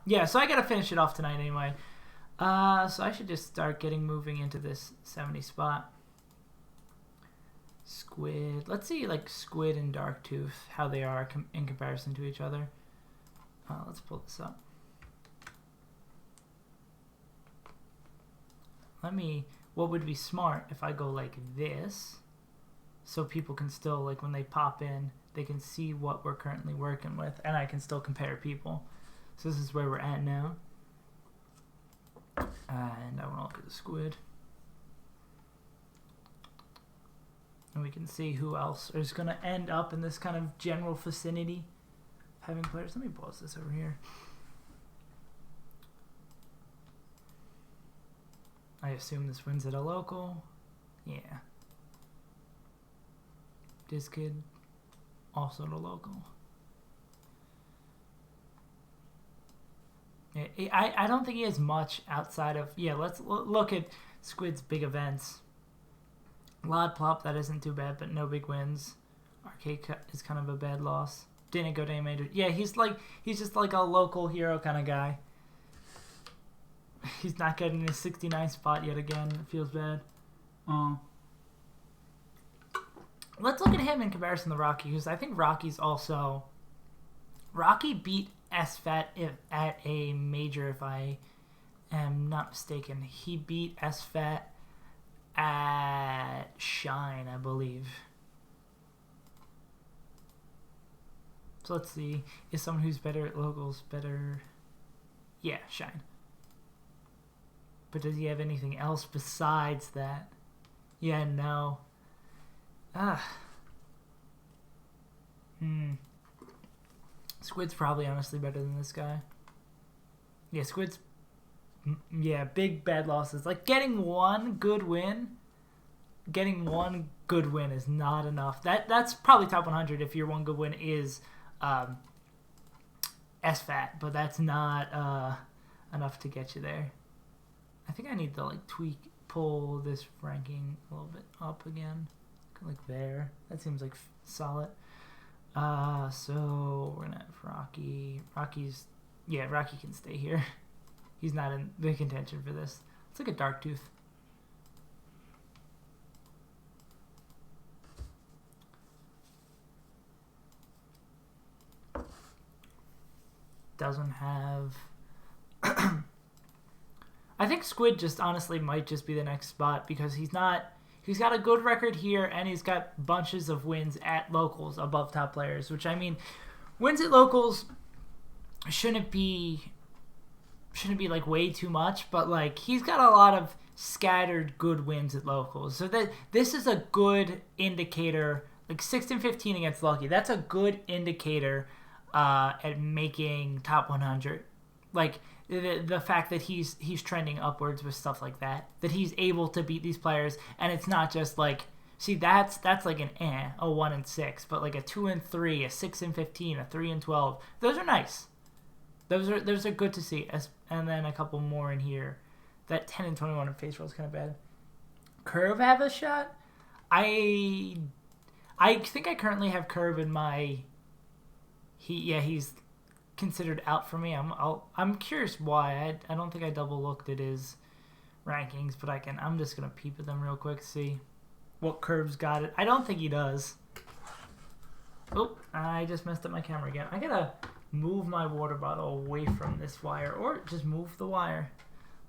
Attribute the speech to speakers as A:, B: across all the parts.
A: Yeah, so I gotta finish it off tonight anyway. So I should just start moving into this 70 spot. Squid. Let's see, like, Squid and Darktooth, how they are in comparison to each other. Let's pull this up. What would be smart if I go like this, so people can still, like, when they pop in, they can see what we're currently working with, and I can still compare people. So this is where we're at now. And I want to look at the Squid. And we can see who else is going to end up in this kind of general vicinity of having players. Let me pause this over here. I assume this wins at a local. Yeah. This kid, also at a local. Yeah, I don't think he has much outside of... Yeah, let's look at Squid's big events. Lod Plop, that isn't too bad, but no big wins. Arcade is kind of a bad loss. Didn't go to any major. Yeah, he's just like a local hero kind of guy. He's not getting his 69 spot yet again. It feels bad. Let's look at him in comparison to Rocky, because I think Rocky's also... Rocky beat SFAT at a major, if I am not mistaken. He beat SFAT at Shine, I believe. So let's see. Is someone who's better at locals better? Yeah, Shine. But does he have anything else besides that? Yeah, no. Squid's probably honestly better than this guy. Yeah, Squid's... Yeah, big bad losses. Like, getting one good win is not enough. That's probably top 100 if your one good win is SFAT, but that's not enough to get you there. I think I need to, like, pull this ranking a little bit up again. Like there. That seems like solid. So we're gonna have Rocky. Rocky can stay here. He's not in the contention for this. It's like a Darktooth. Doesn't have... I think Squid just honestly might just be the next spot, because he's got a good record here, and he's got bunches of wins at locals above top players, which, I mean, wins at locals shouldn't be like way too much, but, like, he's got a lot of scattered good wins at locals. So that this is a good indicator, like 6-15 against Lucky. That's a good indicator at making top 100. Like, the fact that he's trending upwards with stuff like that he's able to beat these players, and it's not just like, see, that's like a 1-6, but like a 2-3, a 6-15, a 3-12, those are nice. Those are good to see. And then a couple more in here. That 10-21 in face roll is kind of bad. Curve have a shot? I think I currently have Curve in my... He's considered out for me. I'm curious why. I don't think I double looked at his rankings, but I'm just gonna peep at them real quick to see what Curve's got it. I don't think he does. Oh, I just messed up my camera again. I gotta move my water bottle away from this wire, or just move the wire.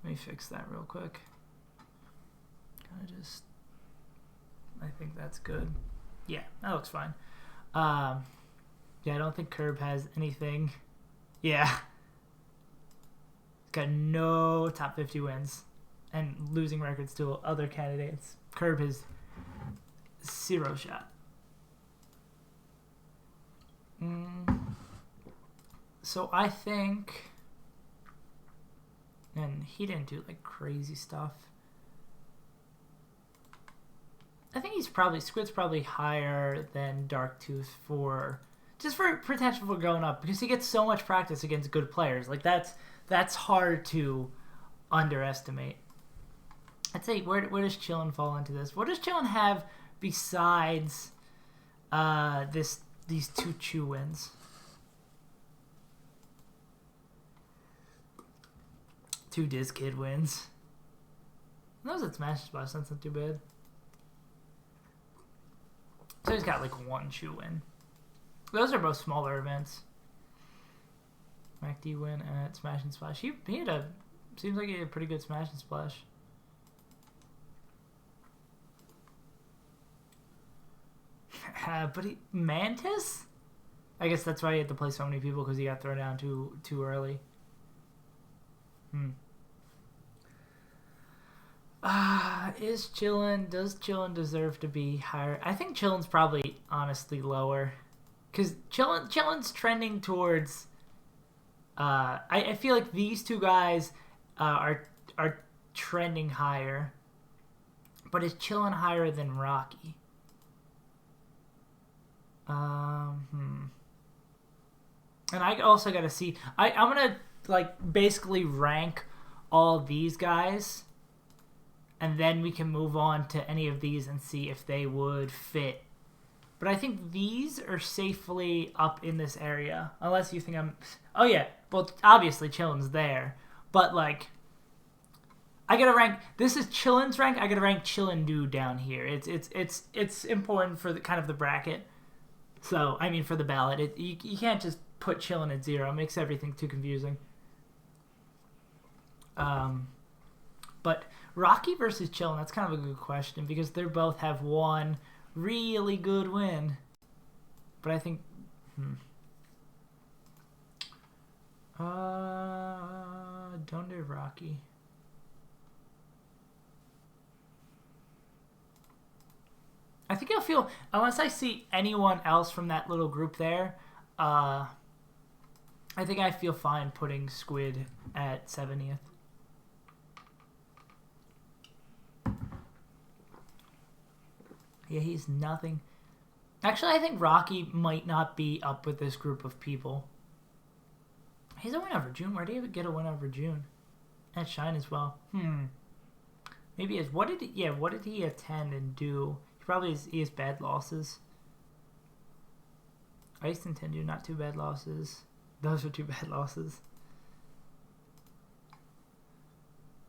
A: Let me fix that real quick. I think that's good. Yeah, that looks fine. Yeah, I don't think Curve has anything. Yeah. He's got no top 50 wins and losing records to other candidates. Curve has 0 shot. So I think... And he didn't do, like, crazy stuff. I think Squid's probably higher than Darktooth for potential for going up, because he gets so much practice against good players. Like, that's hard to underestimate. I'd say, where does Chillin fall into this? What does Chillin have besides these 2 Chew wins? 2 Diz Kid wins. Those at Smash Splash, that's not too bad. So he's got like 1 Chew win. Those are both smaller events. MacD win at Smash and Splash. He had a, seems like he had a pretty good Smash and Splash. But Mantis? I guess that's why he had to play so many people, because he got thrown down too early. Does Chillin deserve to be higher? I think Chillin's probably honestly lower, because Chillin's trending towards. I feel like these 2 guys are trending higher, but is Chillin higher than Rocky? And I also got to see. I'm gonna like basically rank all these guys, and then we can move on to any of these and see if they would fit. But I think these are safely up in this area, unless you think I'm. Oh yeah, well obviously Chillin's there, but like I gotta rank. This is Chillin's rank. I gotta rank Chillin Dude down here. It's important for the kind of the bracket. So I mean for the ballot, you can't just put Chillin at 0. It makes everything too confusing. But Rocky versus Chillin, that's kind of a good question, because they both have 1 really good win. But I think don't do Rocky. I think I'll feel, unless I see anyone else from that little group there, I think I feel fine putting Squid at 70th. Yeah, he's nothing. Actually, I think Rocky might not be up with this group of people. He's a win over June. Where did he get a win over June? At Shine as well. Maybe his, what did he attend and do? He has bad losses. Ice and Tendu, not 2 bad losses. Those are 2 bad losses.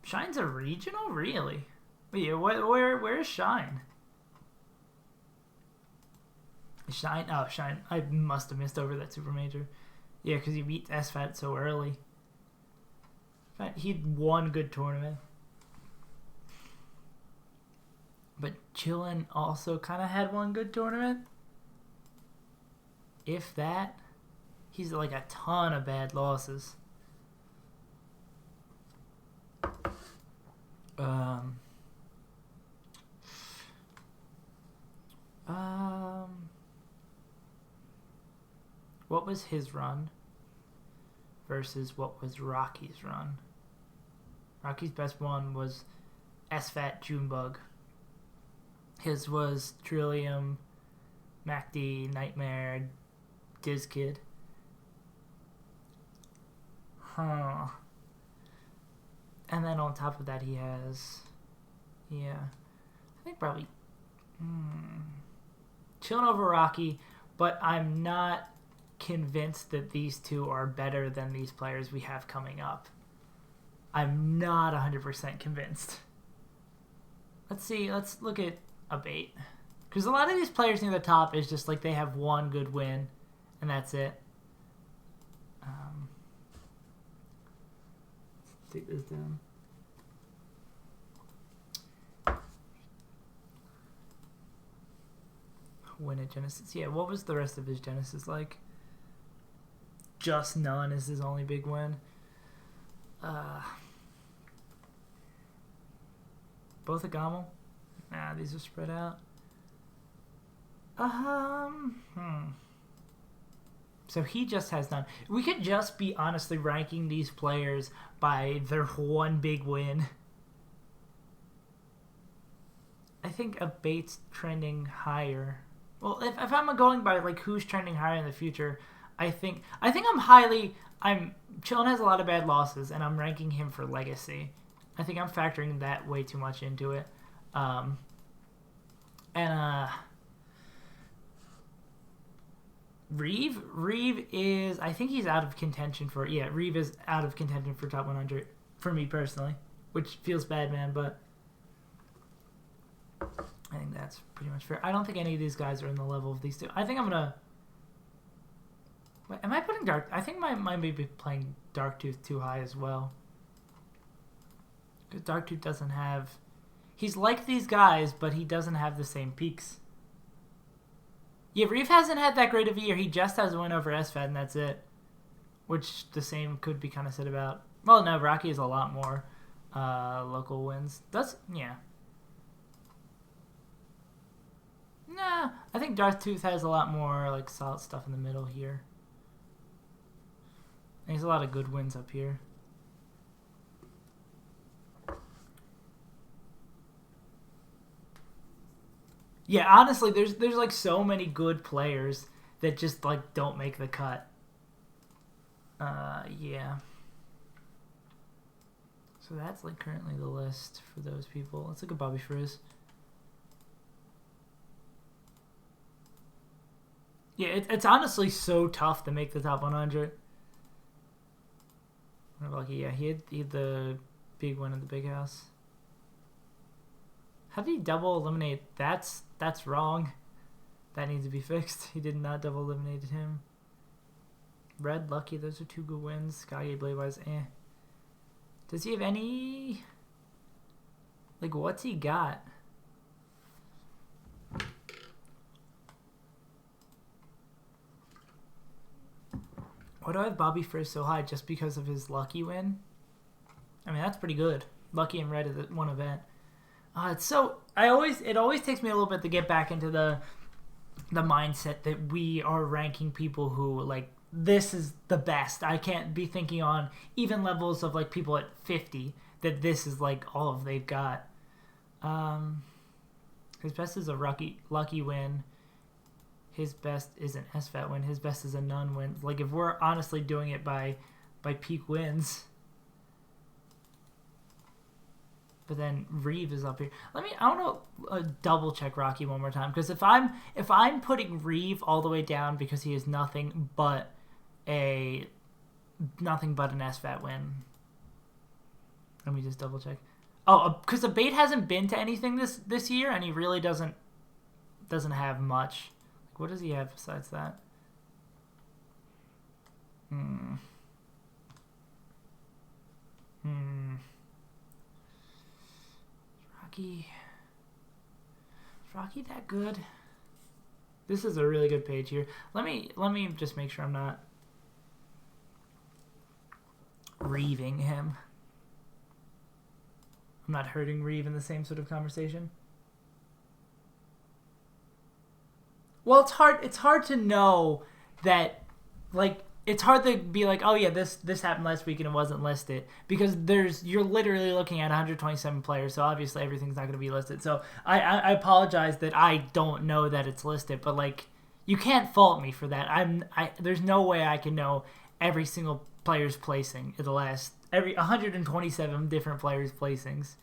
A: Shine's a regional? Really? Wait, where is Shine? Shine? Oh, Shine. I must have missed over that Super Major. Yeah, because he beat SFAT so early. He'd won good tournament. But Chillin also kind of had 1 good tournament. If that. He's like a ton of bad losses. What was his run versus what was Rocky's run? Rocky's best one was SFAT Junebug. His was Trillium, MacD, Nightmare, Diz Kid. And then on top of that he has, I think probably Chillin over Rocky, but I'm not convinced that these 2 are better than these players we have coming up. I'm not 100% convinced. Let's see, let's look at Abate. Because a lot of these players near the top is just like they have 1 good win, and that's it. Let's take this down. Win at Genesis. Yeah, what was the rest of his Genesis like? Just none is his only big win. Both a Gamo? Nah, these are spread out. So he just has none. We could just be honestly ranking these players by their 1 big win. I think Abate's trending higher. Well, if I'm going by like who's trending higher in the future, I think Chillin has a lot of bad losses, and I'm ranking him for legacy. I think I'm factoring that way too much into it. Reeve is, I think he's out of contention for, Reeve is out of contention for top 100. for me personally, which feels bad, man, but I think that's pretty much fair. I don't think any of these guys are in the level of these two. I think I'm going to... Wait, am I putting Dark... I think I might be playing Darktooth too high as well. Because Darktooth doesn't have... He's like these guys, but he doesn't have the same peaks. Yeah, Reeve hasn't had that great of a year. He just has a win over SFAT, and that's it. Which the same could be kind of said about... Well, no, Rocky has a lot more local wins. That's... Yeah. Nah, I think Darktooth has a lot more like solid stuff in the middle here. And he has a lot of good wins up here. Yeah, honestly, there's like so many good players that just like don't make the cut. Yeah. So that's like currently the list for those people. Let's look at Bobby Frizz. Yeah, it's honestly so tough to make the top 100. Lucky, yeah, he had the big one in the big house. How did he double eliminate? That's wrong. That needs to be fixed. He did not double eliminate him. Red, Lucky, those are two good wins. Skye, Blade-wise, eh. Does he have any... Like, what's he got? Why do I have Bobby Frizz so high? Just because of his Lucky win? I mean, that's pretty good. Lucky and Red at one event. It's so... It always takes me a little bit to get back into the mindset that we are ranking people who, like, this is the best. I can't be thinking on even levels of, like, people at 50 that this is, like, all of they've got. His best is a Lucky win. His best is an SFAT win. His best is a none win. Like, if we're honestly doing it by peak wins. But then Reeve is up here. I want to double check Rocky one more time, because if I'm putting Reeve all the way down because he is nothing but an SFAT win. Let me just double check. Oh, because the bait hasn't been to anything this year, and he really doesn't have much. What does he have besides that? Is Rocky that good? This is a really good page here. Let me just make sure I'm not Reeving him. I'm not hurting Reeve in the same sort of conversation. Well, it's hard to know that, like, it's hard to be like, oh yeah, this happened last week and it wasn't listed, because you're literally looking at 127 players, so obviously everything's not going to be listed. So I apologize that I don't know that it's listed, but like, you can't fault me for that. There's no way I can know every single player's placing in the last every 127 different players' placings.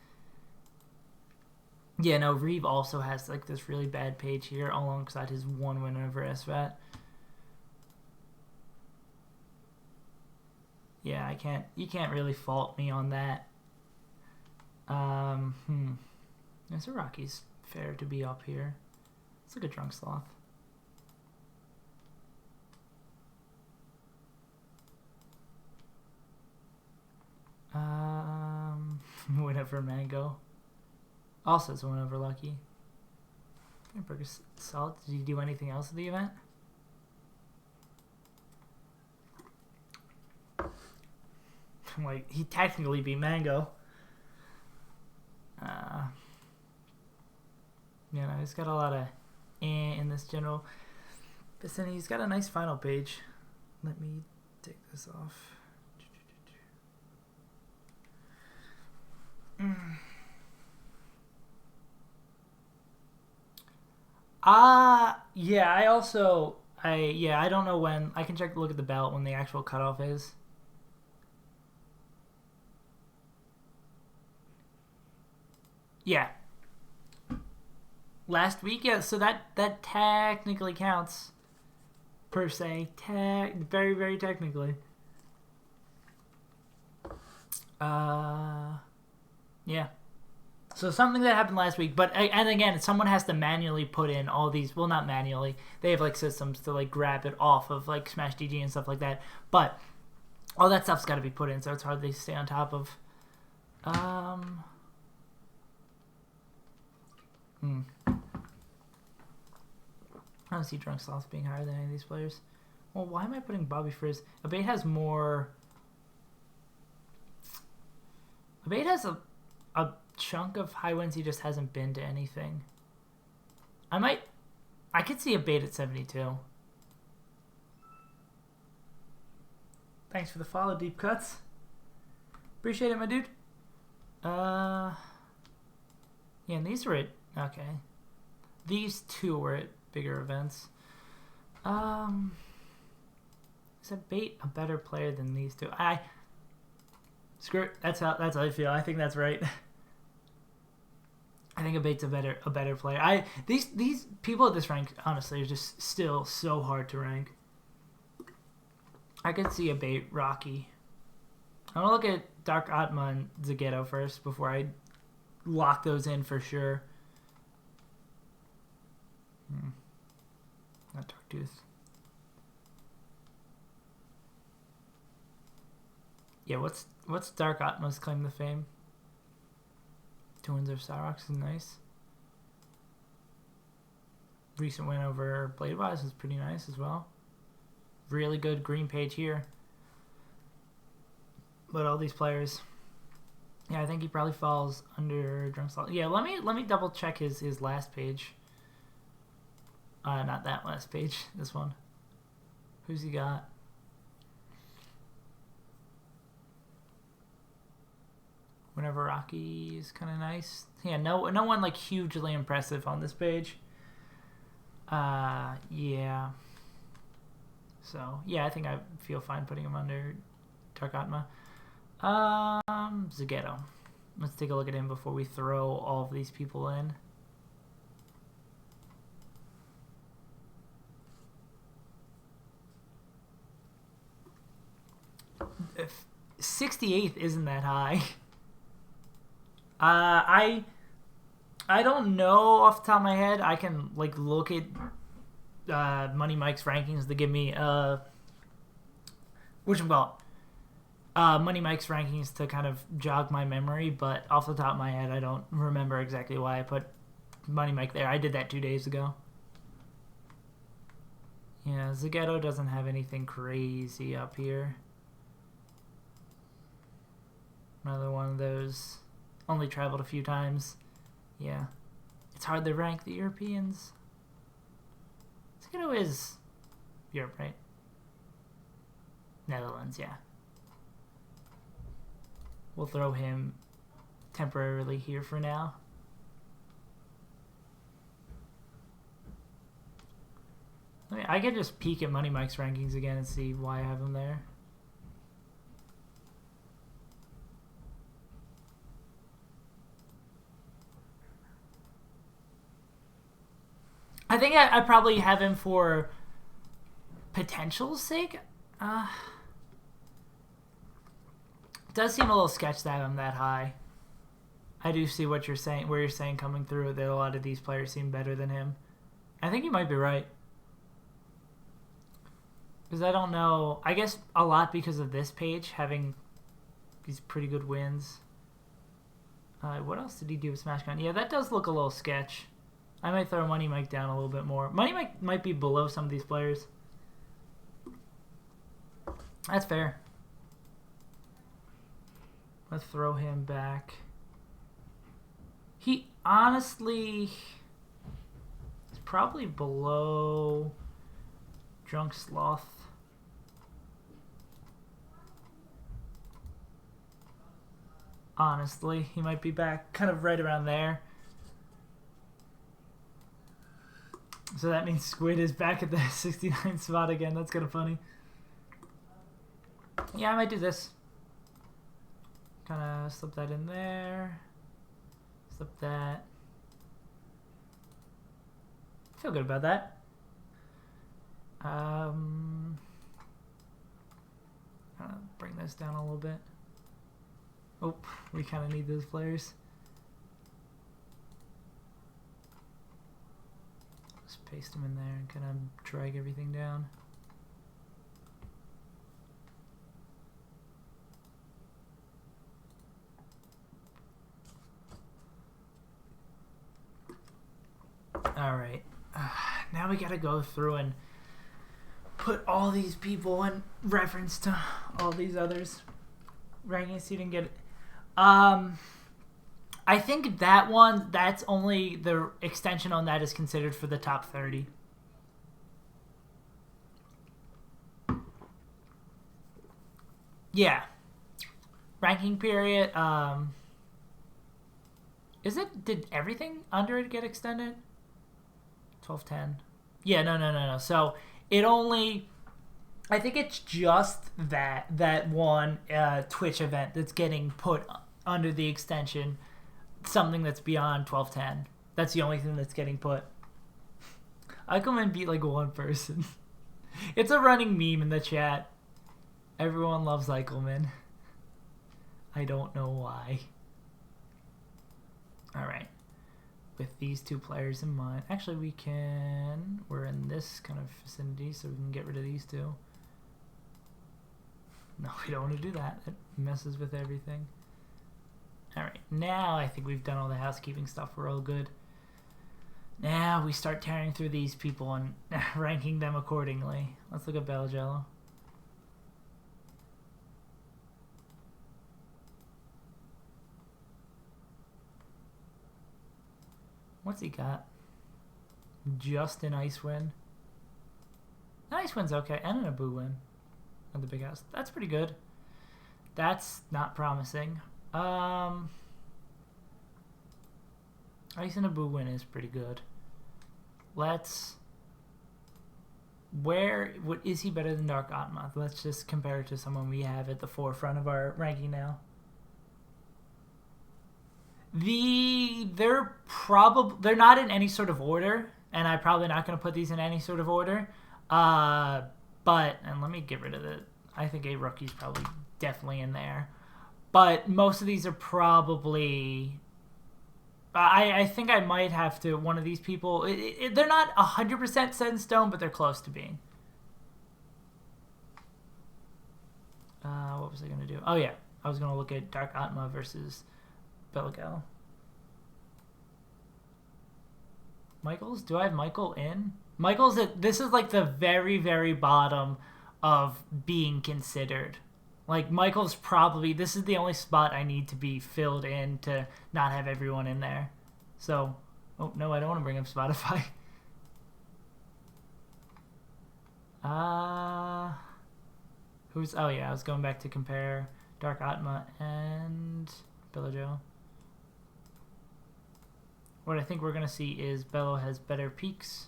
A: Yeah, no, Reeve also has like this really bad page here alongside his one win over SFAT. Yeah, you can't really fault me on that. So Rocky's fair to be up here. Let's look at Drunk Sloth. Win over Mango. Also, it's a win over Lucky. Burger Salt. Did you do anything else at the event? Like, he technically beat Mango. You know, he's got a lot of in this general. But then he's got a nice final page. Let me take this off. Yeah, I don't know when. I can look at the ballot when the actual cutoff is. Yeah. Last week, yeah, so that technically counts, per se. Very, very technically. Yeah. So something that happened last week, but and again, someone has to manually put in all these. Well, not manually. They have like systems to like grab it off of like Smash DG and stuff like that. But all that stuff's got to be put in, so it's hard to stay on top of. I don't see Drunk Sloth being higher than any of these players. Well, why am I putting Bobby Frizz? Abate has more. Abate has a chunk of high wins. He just hasn't been to anything. I could see Abate at 72. Thanks for the follow, Deep Cuts. Appreciate it, my dude. Yeah, and these were at, okay. These two were at bigger events. Is Abate a better player than these two? Screw it. That's how I feel. I think that's right. I think Abate's a better player. These people at this rank, honestly, are just still so hard to rank. I could see Abate Rocky. I'm gonna look at Dark Atma and Zagetto first before I lock those in for sure. Not Dark Tooth. Yeah, what's Dark Atma's claim to fame? 2 wins over Cyrox is nice. Recent win over Bladewise is pretty nice as well. Really good green page here. But all these players, yeah, I think he probably falls under Drunk Sloth. Yeah, let me double check his last page. Not that last page. This one. Who's he got? Whenever Rocky is kind of nice. Yeah, no one like hugely impressive on this page. Yeah. So yeah, I think I feel fine putting him under Dark Atma. Zagetto. Let's take a look at him before we throw all of these people in. If 68th isn't that high. I don't know off the top of my head. I can like look at Money Mike's rankings to give me Money Mike's rankings to kind of jog my memory, but off the top of my head, I don't remember exactly why I put Money Mike there. I did that 2 days ago. Yeah, Zagetto doesn't have anything crazy up here. Another one of those. Only traveled a few times. Yeah. It's hard to rank the Europeans. Zagetto is Europe, right? Netherlands, yeah. We'll throw him temporarily here for now. I could just peek at Money Mike's rankings again and see why I have him there. I think I probably have him for potential's sake. It does seem a little sketch to have him that high. I do see what you're saying, where you're saying coming through that a lot of these players seem better than him. I think you might be right. Because I don't know. I guess a lot because of this page having these pretty good wins. What else did he do with SmashCon? Yeah, that does look a little sketch. I might throw Money Mike down a little bit more. Money Mike might be below some of these players. That's fair. Let's throw him back. He honestly is probably below Drunk Sloth. Honestly, he might be back kind of right around there. So that means Squid is back at the 69 spot again. That's kind of funny. Yeah, I might do this. Kind of slip that in there. Slip that. Feel good about that. I'll bring this down a little bit. Oh, we kind of need those players. Just paste them in there and kind of drag everything down. All right. Now we gotta go through and put all these people in reference to all these others. Ranking so you didn't get it. I think that one, that's only the extension on that is considered for the top 30. Yeah. Ranking period. Is it, did everything under it get extended? 12-10. Yeah, no. So it only, I think it's just that one Twitch event that's getting put under the extension, something that's beyond 12-10. That's the only thing that's getting put. Eichelman beat like one person. It's a running meme in the chat. Everyone loves Eichelman. I don't know why. All right. With these two players in mind. Actually, we're in this kind of vicinity, so we can get rid of these two. No, we don't want to do that. It messes with everything. All right, now I think we've done all the housekeeping stuff. We're all good. Now we start tearing through these people and ranking them accordingly. Let's look at Belgello. What's he got? Just an Icewind. An Icewind's okay, and an Abu win at the big house. That's pretty good. That's not promising. Ice and Abu win is pretty good. Let's... What is he better than Dark Atma? Let's just compare it to someone we have at the forefront of our ranking now. They're not in any sort of order, and I'm probably not going to put these in any sort of order. And let me get rid of it. I think a rookie's probably definitely in there. But most of these are probably... I think I might have to... One of these people... they're not 100% set in stone, but they're close to being. What was I going to do? Oh, yeah. I was going to look at Dark Atma versus Belgal. Michaels? Do I have Michael in? Michael's at... This is like the very, very bottom of being considered. Like, Michael's probably... This is the only spot I need to be filled in to not have everyone in there. So... Oh, no, I don't want to bring up Spotify. Who's... Oh, yeah, I was going back to compare Dark Atma and Bello. What I think we're going to see is Bello has better peaks.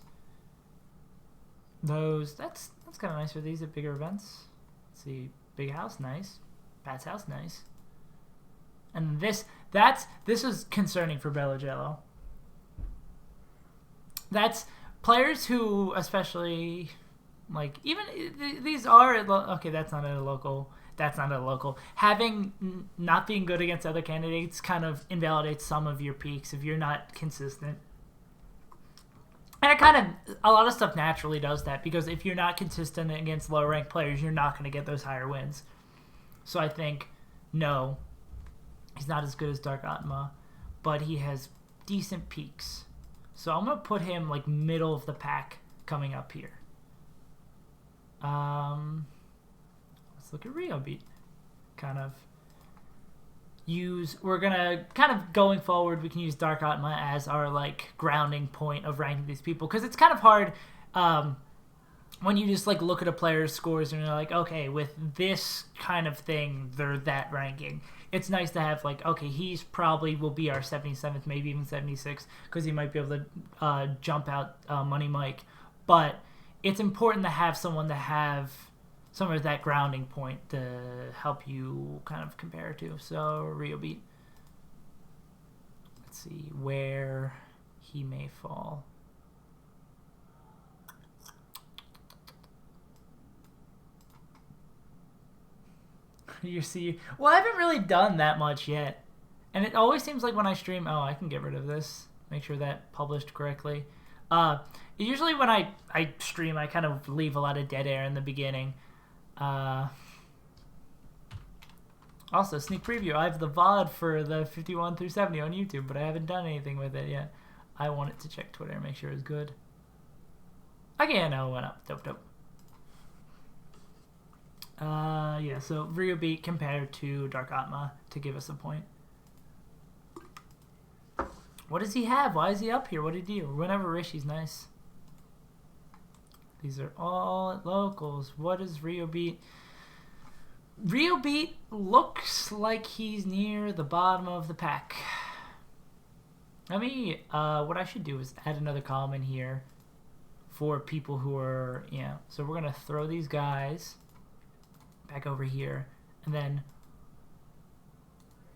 A: That's kind of nice for these at bigger events. Let's see... Big house, nice. Pat's house, nice. And this is concerning for Bello. That's players who, especially, like, even these are okay. That's not at a local. That's not at a local. Having not being good against other candidates kind of invalidates some of your peaks if you're not consistent. And a lot of stuff naturally does that, because if you're not consistent against lower ranked players, you're not going to get those higher wins. So I think, no, he's not as good as Dark Atma, but he has decent peaks. So I'm going to put him like middle of the pack coming up here. Let's look at Rio Beat. We're gonna kind of going forward, we can use Dark Atma as our like grounding point of ranking these people, because it's kind of hard when you just like look at a player's scores and you're like, okay, with this kind of thing they're that ranking. It's nice to have like, okay, he's probably will be our 77th, maybe even 76th, because he might be able to jump out Money Mike. But it's important to have someone to have some of that grounding point to help you kind of compare to. So Rio Beat. Let's see where he may fall. You see, well, I haven't really done that much yet. And it always seems like when I stream, oh, I can get rid of this. Make sure that published correctly. Usually when I stream, I kind of leave a lot of dead air in the beginning. Also, sneak preview. I have the VOD for the 51 through 70 on YouTube, but I haven't done anything with it yet. I wanted to check Twitter and make sure it's good. Okay, I know it went up. Dope. Yeah, so Rio Beat compared to Dark Atma to give us a point. What does he have? Why is he up here? What did he do? Whenever Rishi's nice. These are all locals. What is Rio Beat? Rio Beat looks like he's near the bottom of the pack. Let me, what I should do is add another column in here for people who are, yeah. So we're going to throw these guys back over here. And then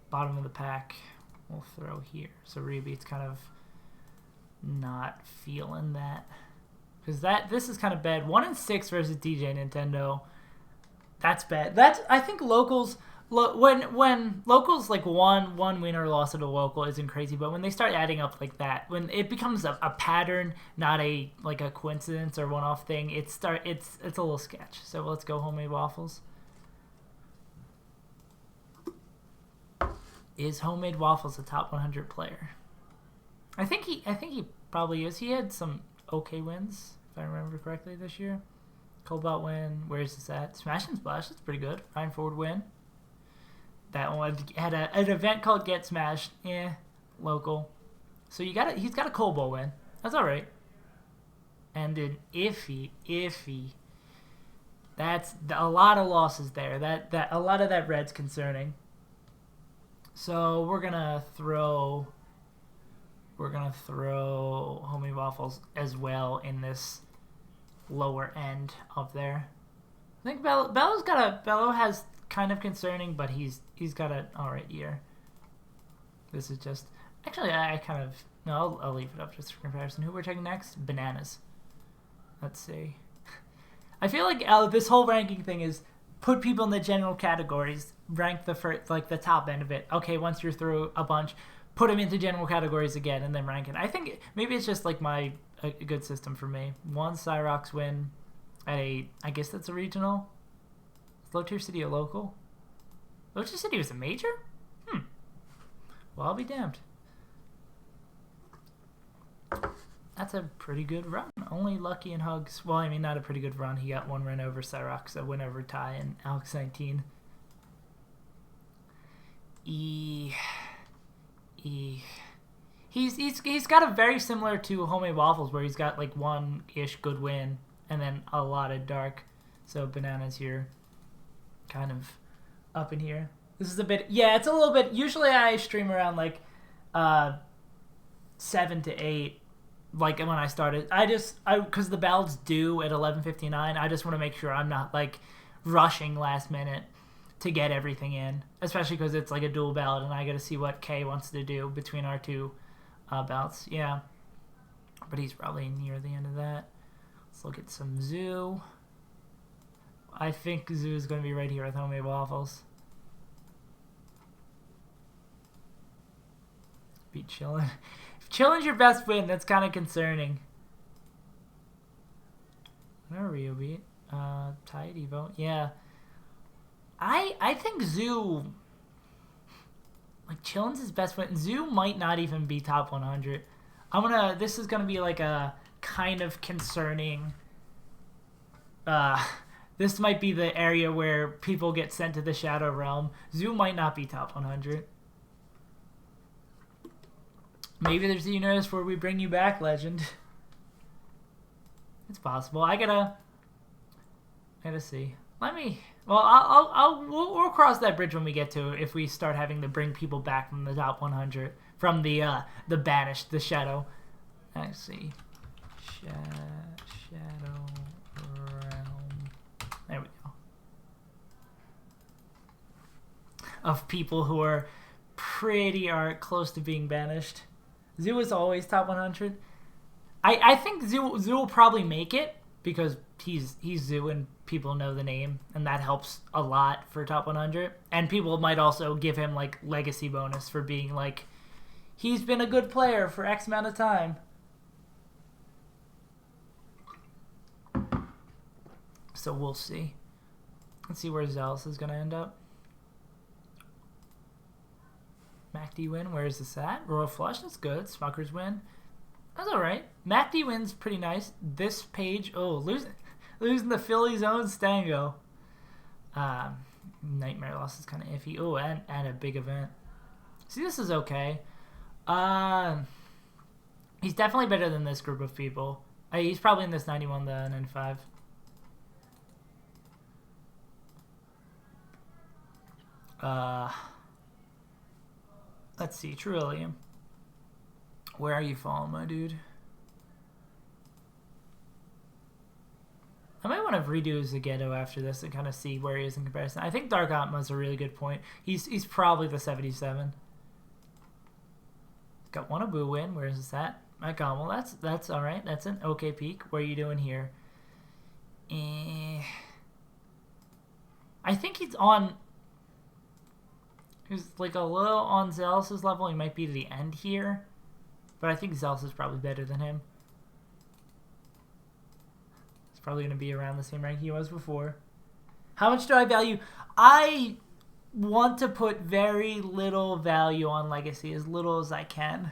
A: bottom of the pack we'll throw here. So Rio Beat's kind of not feeling that. Because this is kind of bad. 1-6 versus DJ Nintendo. That's bad. I think locals, when locals like one win or loss at a local isn't crazy, but when they start adding up like that, when it becomes a pattern, not a coincidence or one-off thing, it's a little sketch. So let's go Homemade Waffles. Is Homemade Waffles a top 100 player? I think he probably is. He had some okay wins, if I remember correctly, this year. Cobalt win. Where's this at? Smash and Splash. That's pretty good. Ryan Ford win. That one had an event called Get Smashed. Local. So he's got a Cobalt win. That's all right. And an iffy. That's a lot of losses there. That a lot of that red's concerning. So we're gonna throw Homemade Waffles as well in this lower end of there. I think Bello has kind of concerning, but he's got an alright year. This is just actually I'll leave it up just for comparison. Who we're checking next? Bananas. Let's see. I feel like this whole ranking thing is put people in the general categories, rank the first, like the top end of it. Okay, once you're through a bunch, put them into general categories again, and then rank it. I think maybe it's just like a good system for me. One Cyrox win at I guess that's a regional. Is Low Tier City a local? Low Tier City was a major? Well, I'll be damned. That's a pretty good run. Only Lucky and Hugs. Well, I mean, not a pretty good run. He got one win over Cyrox, a win over Ty and Alex 19. He's got a very similar to Homemade Waffles, where he's got like one-ish good win and then a lot of dark. So Bananas here, kind of up in here. This is a bit, yeah, it's a little bit. Usually I stream around like 7 to 8. Like when I started, because the ballots due at 11:59. I just want to make sure I'm not like rushing last minute to get everything in, especially because it's like a dual ballot, and I got to see what Kay wants to do between our two ballots. Yeah, but he's probably near the end of that. Let's look at some Zoo. I think Zoo is going to be right here with Homemade Waffles. Be chilling. If chilling's your best win, that's kind of concerning. Where are Rio Beat? Tied Evo. Yeah. I think Zoo, like, chilling's his best win. Zoo might not even be top 100. This is gonna be like a kind of concerning. This might be the area where people get sent to the Shadow Realm. Zoo might not be top 100. Maybe there's a universe where we bring you back, Legend. It's possible. I gotta see. We'll cross that bridge when we get to it, if we start having to bring people back from the top 100, from the banished, the Shadow. Let's see. Shadow Realm. There we go. Of people who are close to being banished. Zoo is always top 100. I think Zoo will probably make it because he's Zoo and people know the name, and that helps a lot for top 100. And people might also give him like legacy bonus for being like, he's been a good player for X amount of time. So we'll see. Let's see where Zealous is going to end up. MacD win. Where is this at? Royal Flush. That's good. Smuckers win. That's all right. MacD win's pretty nice. This page. Oh, losing the Phillies' own Stango. Nightmare loss is kind of iffy. Oh, and a big event. See, this is okay. He's definitely better than this group of people. He's probably in this 91 to 95. Let's see, Trillium. Where are you falling, my dude? I might want to redo Zagetto after this and kind of see where he is in comparison. I think Dark Atma's a really good point. He's probably the 77. Got one Abu win. Where is this at? My God, well, that's all right. That's an okay peak. What are you doing here? I think he's on... He's like a little on Zealous' level. He might be to the end here. But I think Zealous is probably better than him. He's probably going to be around the same rank he was before. How much do I value? I want to put very little value on Legacy. As little as I can.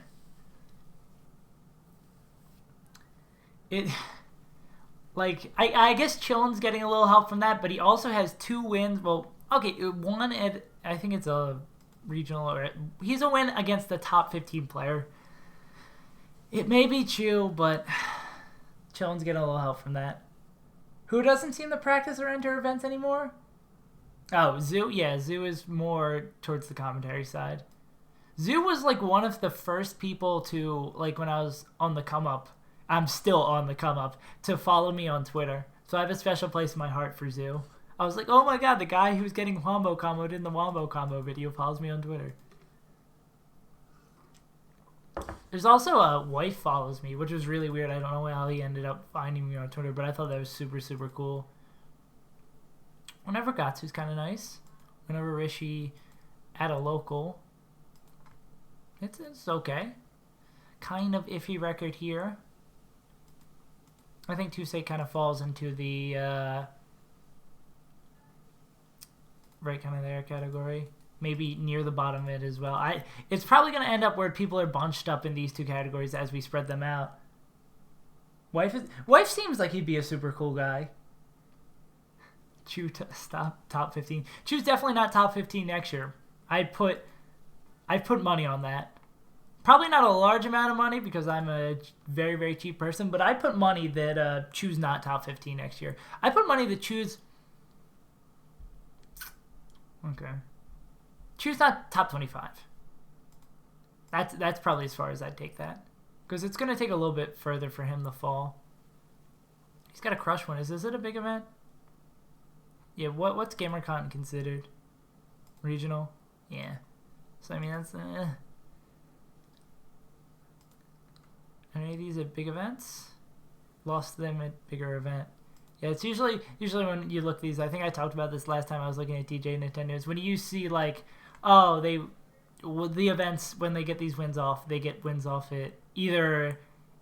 A: Like, I guess Chillin's getting a little help from that. But he also has 2 wins. Well, okay, one at... I think it's a regional, or he's a win against the top 15 player. It may be Chew, but Chillin's getting a little help from that. Who doesn't seem to practice or enter events anymore? Oh, Zoo. Yeah, Zoo is more towards the commentary side. Zoo was like one of the first people to, like when I was on the come up, I'm still on the come up, to follow me on Twitter. So I have a special place in my heart for Zoo. I was like, oh my God, the guy who's getting Wombo comboed in the Wombo combo video follows me on Twitter. There's also a wife follows me, which was really weird. I don't know how he ended up finding me on Twitter, but I thought that was super, super cool. Whenever Gatsu's kind of nice. Whenever Rishi at a local. It's okay. Kind of iffy record here. I think Tusei kind of falls into the... right kind of there category. Maybe near the bottom of it as well. It's probably going to end up where people are bunched up in these 2 categories as we spread them out. Wife seems like he'd be a super cool guy. Chew stop top 15. Chew's definitely not top 15 next year. I'd put money on that. Probably not a large amount of money because I'm a very, very cheap person, but I'd put money that Chew's not top 15 next year. I put money that Chew's... Okay. Chew's not top 25. That's probably as far as I'd take that. Because it's going to take a little bit further for him to fall. He's got a crush one. Is it a big event? Yeah, what's GamerCon considered? Regional? Yeah. So, I mean, that's... Are any of these at big events? Lost to them at bigger event. Yeah, it's usually when you look these, I think I talked about this last time I was looking at DJ Nintendo's, when you see like, oh, the events, when they get these wins off, they get wins off it. Either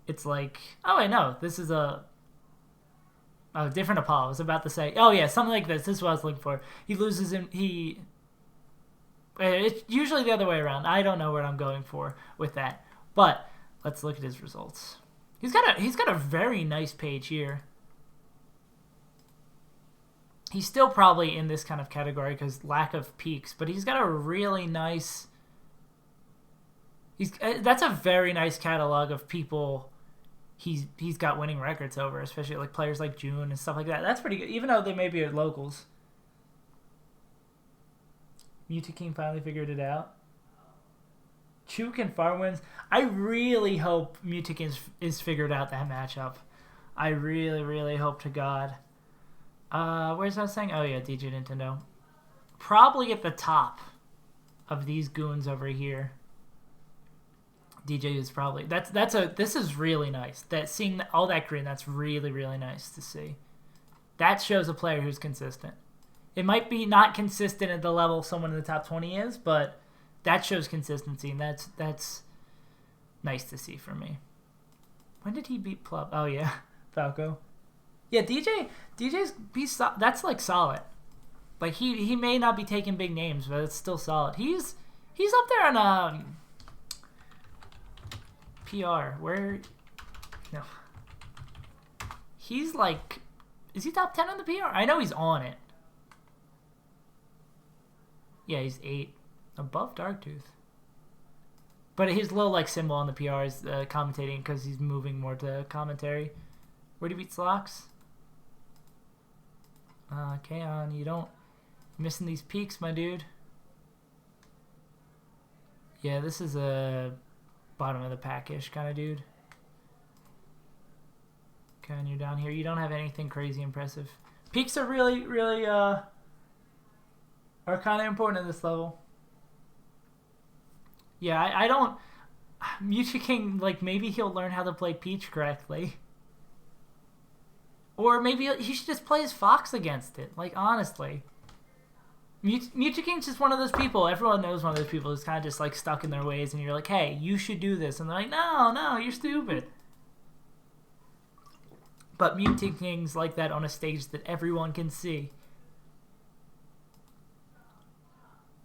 A: it's like, oh, wait, no, this is a different Apollo. I was about to say, oh, yeah, something like this. This is what I was looking for. He loses him. It's usually the other way around. I don't know what I'm going for with that. But let's look at his results. He's got a very nice page here. He's still probably in this kind of category because lack of peaks, but he's got a really nice... That's a very nice catalog of people he's got winning records over, especially like players like June and stuff like that. That's pretty good, even though they may be at locals. Mewtwo finally figured it out. Chuk and Far wins. I really hope Mewtwo is figured out that matchup. I really, really hope to God. Where's that saying? Oh yeah, DJ Nintendo. Probably at the top of these goons over here. DJ is probably this is really nice. That seeing all that green, that's really, really nice to see. That shows a player who's consistent. It might be not consistent at the level someone in the top 20 is, but that shows consistency, and that's nice to see for me. When did he beat Plub? Oh, yeah. Falco. Yeah, that's like solid. Like, he may not be taking big names, but it's still solid. He's up there on PR. Where? No. He's like, is he top 10 on the PR? I know he's on it. Yeah, he's 8. Above Darktooth. But his little like symbol on the PR is commentating because he's moving more to commentary. Where do you beat Slox? Kaon, you don't... Missing these peaks, my dude. Yeah, this is a bottom of the pack-ish kind of dude. Kaon, you're down here. You don't have anything crazy impressive. Peaks are really, really, are kind of important at this level. Yeah, I don't... Mewtwo King, like, maybe he'll learn how to play Peach correctly. Or maybe he should just play his Fox against it. Like, honestly. Mewtwo King's just one of those people. Everyone knows one of those people who's kind of just, like, stuck in their ways. And you're like, hey, you should do this. And they're like, no, you're stupid. But Mewtwo King's like that on a stage that everyone can see.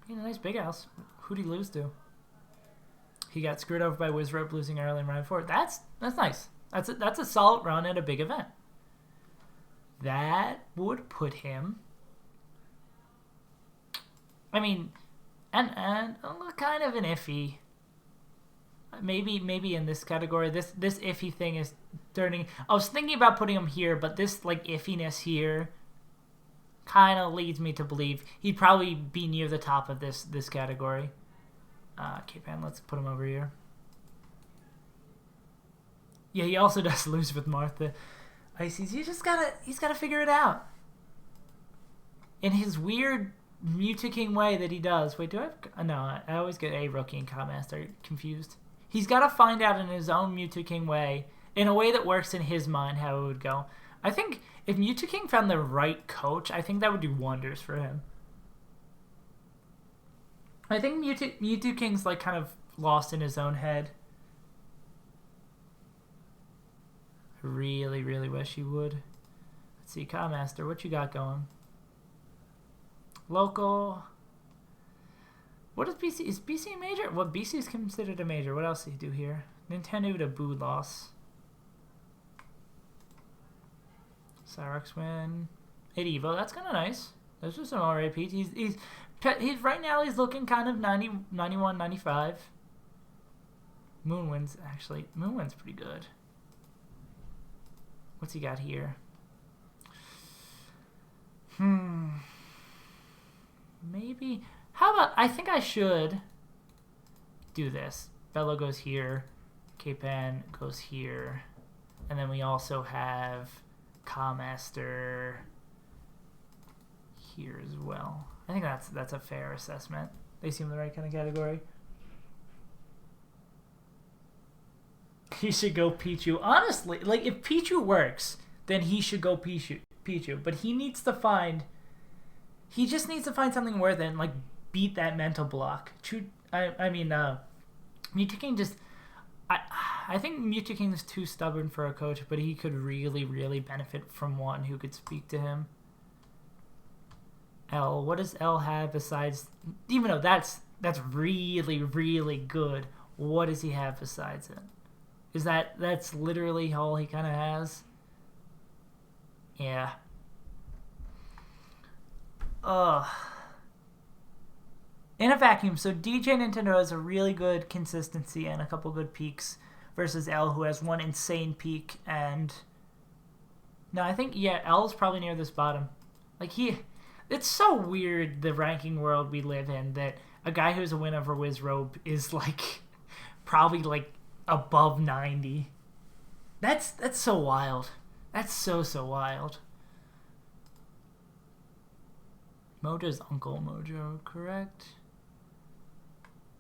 A: Yeah, nice big house. Who'd he lose to? He got screwed over by Wizrope losing early in round 4. That's nice. That's a solid run at a big event. That would put him... I mean, and kind of an iffy. Maybe in this category. This iffy thing is turning... I was thinking about putting him here, but this like iffiness here kind of leads me to believe he'd probably be near the top of this category. K-Pan, let's put him over here. Yeah, he also does lose with Martha. Ices, he's gotta figure it out. In his weird Mewtwo King way that he does. Wait, do I have... No, I always get a Rookie and Codmaster confused. He's got to find out in his own Mewtwo King way, in a way that works in his mind, how it would go. I think if Mewtwo King found the right coach, I think that would do wonders for him. I think Mewtwo King's like kind of lost in his own head. I really, really wish he would. Let's see, Codmaster, what you got going? Local. What is BC? Is BC a major? Well, BC is considered a major. What else do you do here? Nintendo to boo loss. Cyrox win. At Evo, that's kind of nice. Those are some alright Pete. He's right now he's looking kind of 90, 91, 95. Moonwind's actually Moonwind's pretty good. What's he got here? Maybe. How about, I think I should do this. Bello goes here. K-Pan goes here. And then we also have Codmaster here as well. I think that's a fair assessment. They seem the right kind of category. He should go Pichu. Honestly, like, if Pichu works, then he should go Pichu. But he needs to find... He just needs to find something worth it and, like, beat that mental block. Mewtwo King just... I think Mewtwo King is too stubborn for a coach, but he could really, really benefit from one who could speak to him. L. What does L have besides... Even though that's really, really good, what does he have besides it? Is that's literally all he kind of has? Yeah. In a vacuum, so DJ Nintendo has a really good consistency and a couple good peaks versus L, who has one insane peak. And no, I think, yeah, L's probably near this bottom. Like, it's so weird, the ranking world we live in, that a guy who's a win over Wizrobe is like probably like above 90. That's so wild. That's so wild. Mojo's Uncle Mojo, correct?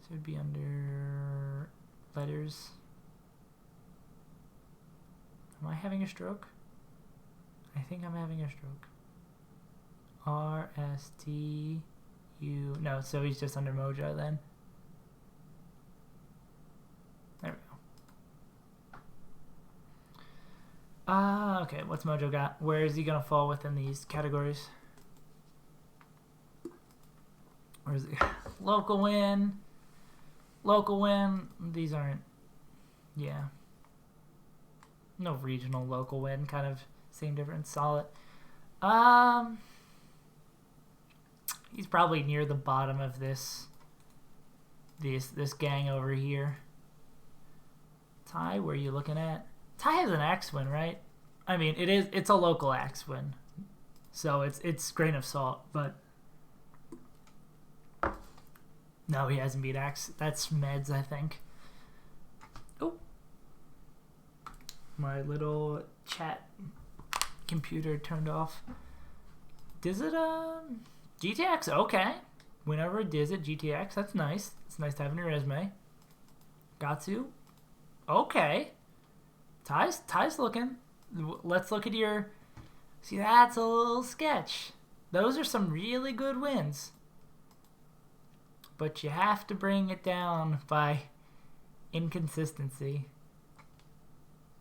A: So it would be under letters. Am I having a stroke? I think I'm having a stroke. RSTU. No, so he's just under Mojo then. There we go. Okay, what's Mojo got? Where is he going to fall within these categories? Where is he? Local win. Local win. These aren't... Yeah. No regional local win. Kind of same difference. Solid. He's probably near the bottom of this gang over here. Ty, where are you looking at? Ty has an axe win, right? I mean, it's a local axe win. So it's grain of salt, but no, he hasn't beat axe. That's meds, I think. Oh. My little chat computer turned off. Does it GTX? Okay. Whenever it does it, GTX, that's nice. It's nice to have in your resume. Got to. Okay. Ty's looking. Let's look at your... See, that's a little sketch. Those are some really good wins. But you have to bring it down by inconsistency.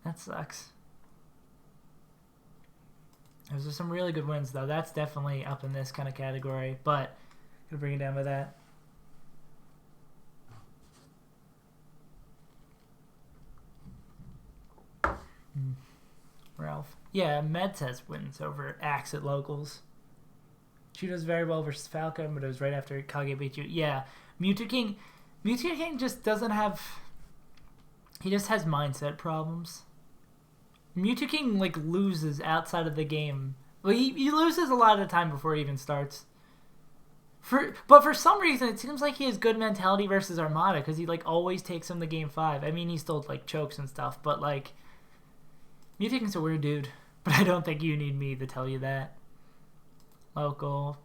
A: That sucks. Those are some really good wins, though. That's definitely up in this kind of category. But, gonna bring it down by that. Ralph. Yeah, Meds has wins over Axe at locals. She does very well versus Falcon, but it was right after Kage beat you. Yeah, Mewtwo King just doesn't have... He just has mindset problems. Mewtwo King, like, loses outside of the game. Well, he loses a lot of the time before he even starts. But for some reason, it seems like he has good mentality versus Armada, because he, like, always takes him to Game 5. I mean, he still, like, chokes and stuff, but, like... Mewtwo King's a weird dude, but I don't think you need me to tell you that. Local.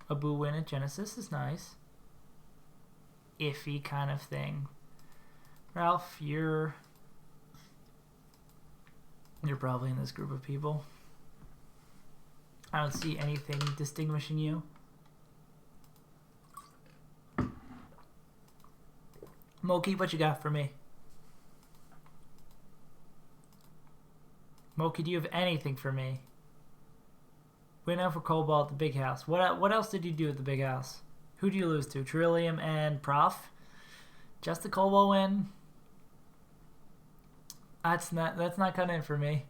A: A boo win at Genesis is nice. Iffy kind of thing. Ralph, you're probably in this group of people. I don't see anything distinguishing you. Moki, what you got for me? Moki, do you have anything for me? Win out for Cobalt at the Big House. What else did you do at the Big House? Who do you lose to? Trillium and Prof? Just the Cobalt win? That's not cutting it for me.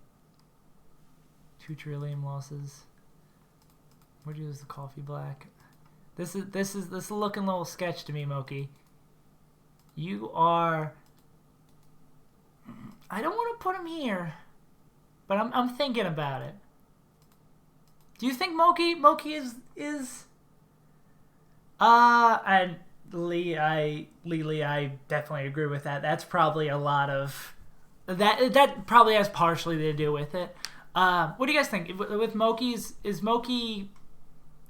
A: 2 Trillium losses. Where'd you lose the Coffee Black? This is looking a little sketch to me, Moki. You are... I don't want to put him here, but I'm thinking about it. Do you think Moki is and Lee, I definitely agree with that. That's probably a lot of that probably has partially to do with it. What do you guys think with Moki's? Is Moki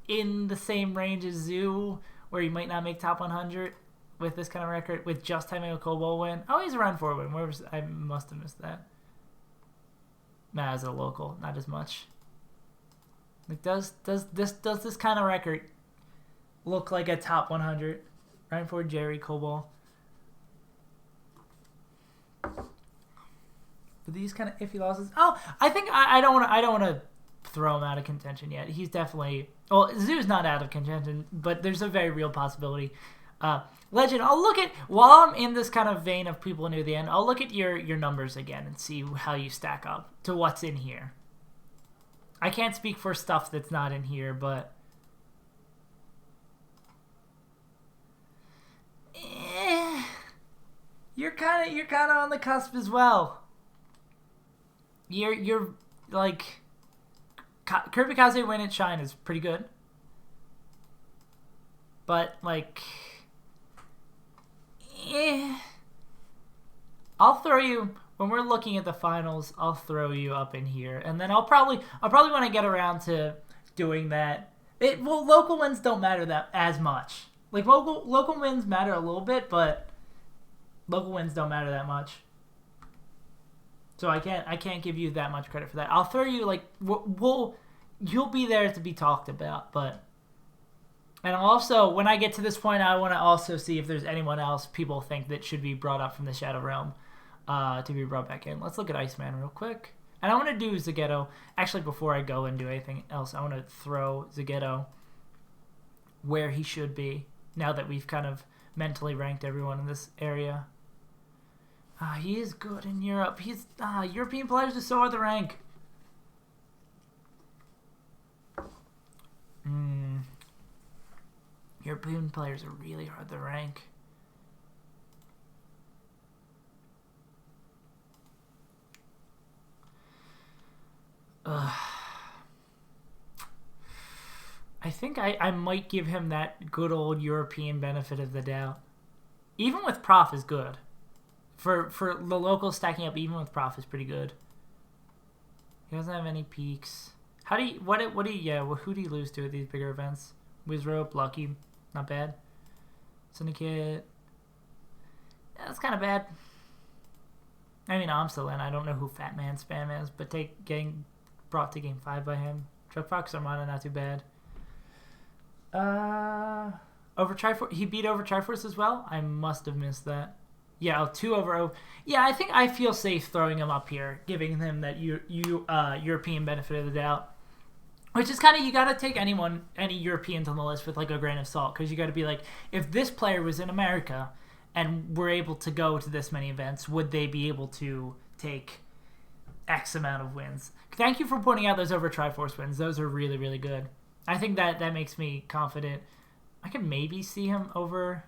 A: in the same range as Zoo, where he might not make top 100 with this kind of record, with just having a Cobalt win? Oh, he's around 4 win. Where was I? Must have missed that. Nah, as a local, not as much. Like, does this kind of record look like a top 100? Ryan Ford, Jerry, Cobalt. But these kind of iffy losses. Oh, I think I don't want to throw him out of contention yet. He's definitely... Well, Zoo's not out of contention, but there's a very real possibility. Legend, I'll look at... While I'm in this kind of vein of people near the end, I'll look at your numbers again and see how you stack up to what's in here. I can't speak for stuff that's not in here, but... You're kind of on the cusp as well. You're like... Kirby Kaze win at Shine is pretty good. But, like... I'll throw you... When we're looking at the finals, I'll throw you up in here, and then I'll probably want to get around to doing that. Well, local wins don't matter that as much. Like local wins matter a little bit, but local wins don't matter that much. So I can't give you that much credit for that. I'll throw you like you'll be there to be talked about, but. And also, when I get to this point, I want to also see if there's anyone else people think that should be brought up from the Shadow Realm to be brought back in. Let's look at Iceman real quick. And I want to do Zagetto. Actually, before I go and do anything else, I want to throw Zagetto where he should be now that we've kind of mentally ranked everyone in this area. He is good in Europe. European players are so hard to rank. European players are really hard to rank. I think I might give him that good old European benefit of the doubt. Even with Prof is good. For the locals stacking up, even with Prof is pretty good. He doesn't have any peaks. Who do you lose to at these bigger events? Wizrope, Lucky, not bad. Syndicate, yeah, that's kind of bad. I mean, I'm still in. I don't know who Fat Man Spam is, but getting brought to game 5 by him. Truck Fox Armada, not too bad. Over Triforce, he beat over Triforce as well. I must have missed that. Yeah, 2 over 0. Yeah, I think I feel safe throwing him up here, giving him that European benefit of the doubt. Which is kind of, you got to take any Europeans on the list with like a grain of salt, because you got to be like, if this player was in America and were able to go to this many events, would they be able to take X amount of wins? Thank you for pointing out those over Triforce wins. Those are really, really good. I think that makes me confident. I can maybe see him over.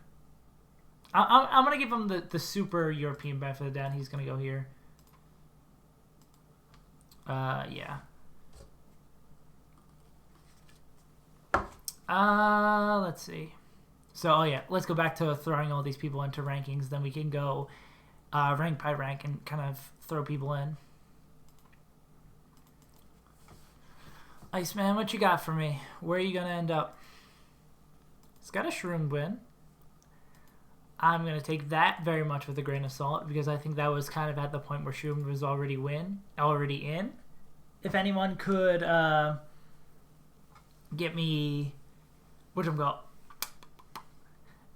A: I'm going to give him the super European benefit of the doubt. He's going to go here. Yeah. Let's see. So, let's go back to throwing all these people into rankings. Then we can go rank by rank and kind of throw people in. Iceman, what you got for me? Where are you going to end up? It's got a Shroom win. I'm going to take that very much with a grain of salt, because I think that was kind of at the point where Shroom was already in. If anyone could get me...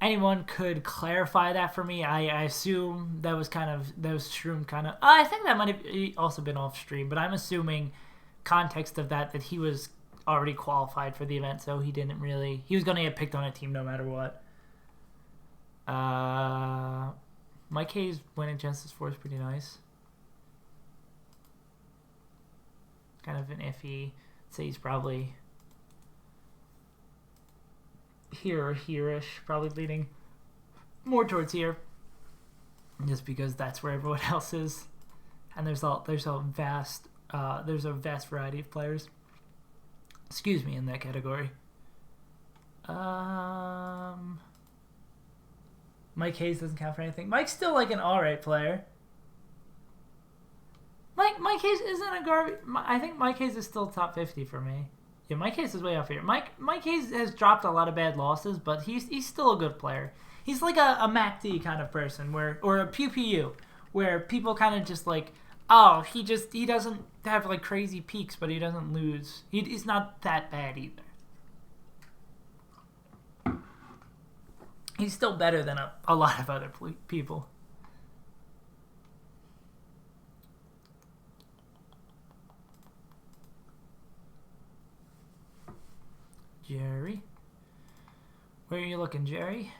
A: Anyone could clarify that for me. I assume that was Shroom kind of. I think that might have also been off stream, but I'm assuming context of that he was already qualified for the event, so he was going to get picked on a team no matter what. Mike Hayes winning Genesis 4 is pretty nice. Kind of an iffy. I'd say he's probably here or here-ish, probably leaning more towards here, just because that's where everyone else is, and there's a vast variety of players. Excuse me, in that category. Mike Hayes doesn't count for anything. Mike's still like an alright player. Mike Hayes isn't a garbage. I think Mike Hayes is still top 50 for me. Yeah, Mike Hayes is way off here. Mike Hayes has dropped a lot of bad losses, but he's still a good player. He's like a MACD kind of person, or a PPU, where people kind of just like, oh, he doesn't have like crazy peaks, but he doesn't lose. He's not that bad either. He's still better than a lot of other people. Jerry. Where are you looking, Jerry?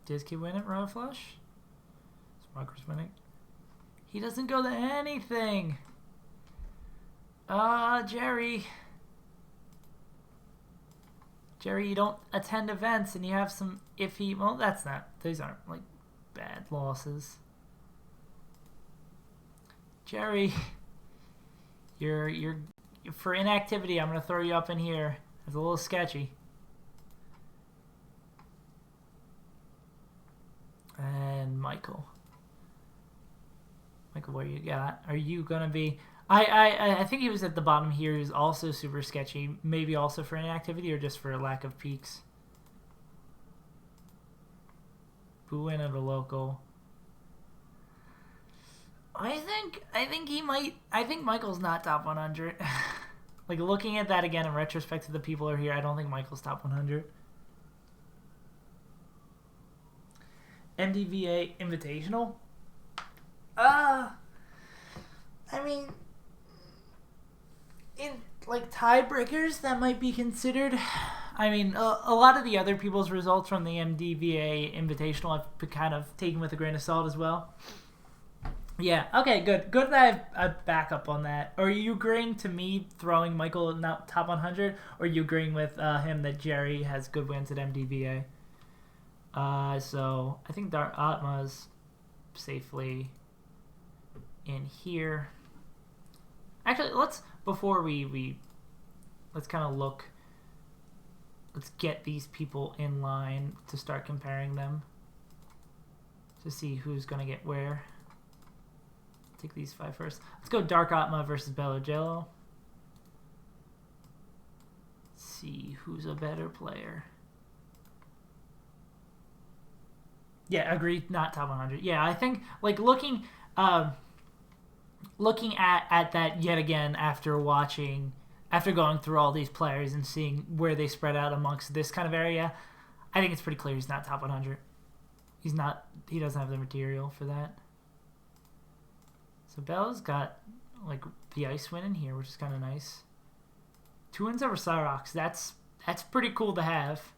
A: Disky win it, Royal Flush? Smokers winning. He doesn't go to anything. Jerry. Jerry, you don't attend events and you have some iffy... Well, these aren't, like, bad losses. Jerry, you're for inactivity, I'm going to throw you up in here. It's a little sketchy. And Michael. Michael, what you got? Are you going to be... I think he was at the bottom here. He's also super sketchy. Maybe also for inactivity or just for a lack of peaks. Boo in at a local. I think he might. I think Michael's not top 100. Like looking at that again in retrospect to the people who are here, I don't think Michael's top 100. MDVA Invitational. I mean, in like tiebreakers, that might be considered. I mean, a lot of the other people's results from the MDVA Invitational I've been kind of taken with a grain of salt as well. Yeah, okay, good. Good that I have a backup on that. Are you agreeing to me throwing Michael not top 100, or are you agreeing with him that Jerry has good wins at MDVA? So I think Dark Atma's safely in here. Actually, before we let's kind of look. Let's get these people in line to start comparing them to see who's gonna get where. Take these 5 first. Let's go Dark Atma versus Bello Jello. Let's see who's a better player. Yeah, agreed. Not top 100. Yeah, I think like looking at that yet again after going through all these players and seeing where they spread out amongst this kind of area, I think it's pretty clear he's not top 100. He's not. He doesn't have the material for that. So Bella's got like the ice win in here, which is kind of nice. 2 wins over Cyrox. That's pretty cool to have.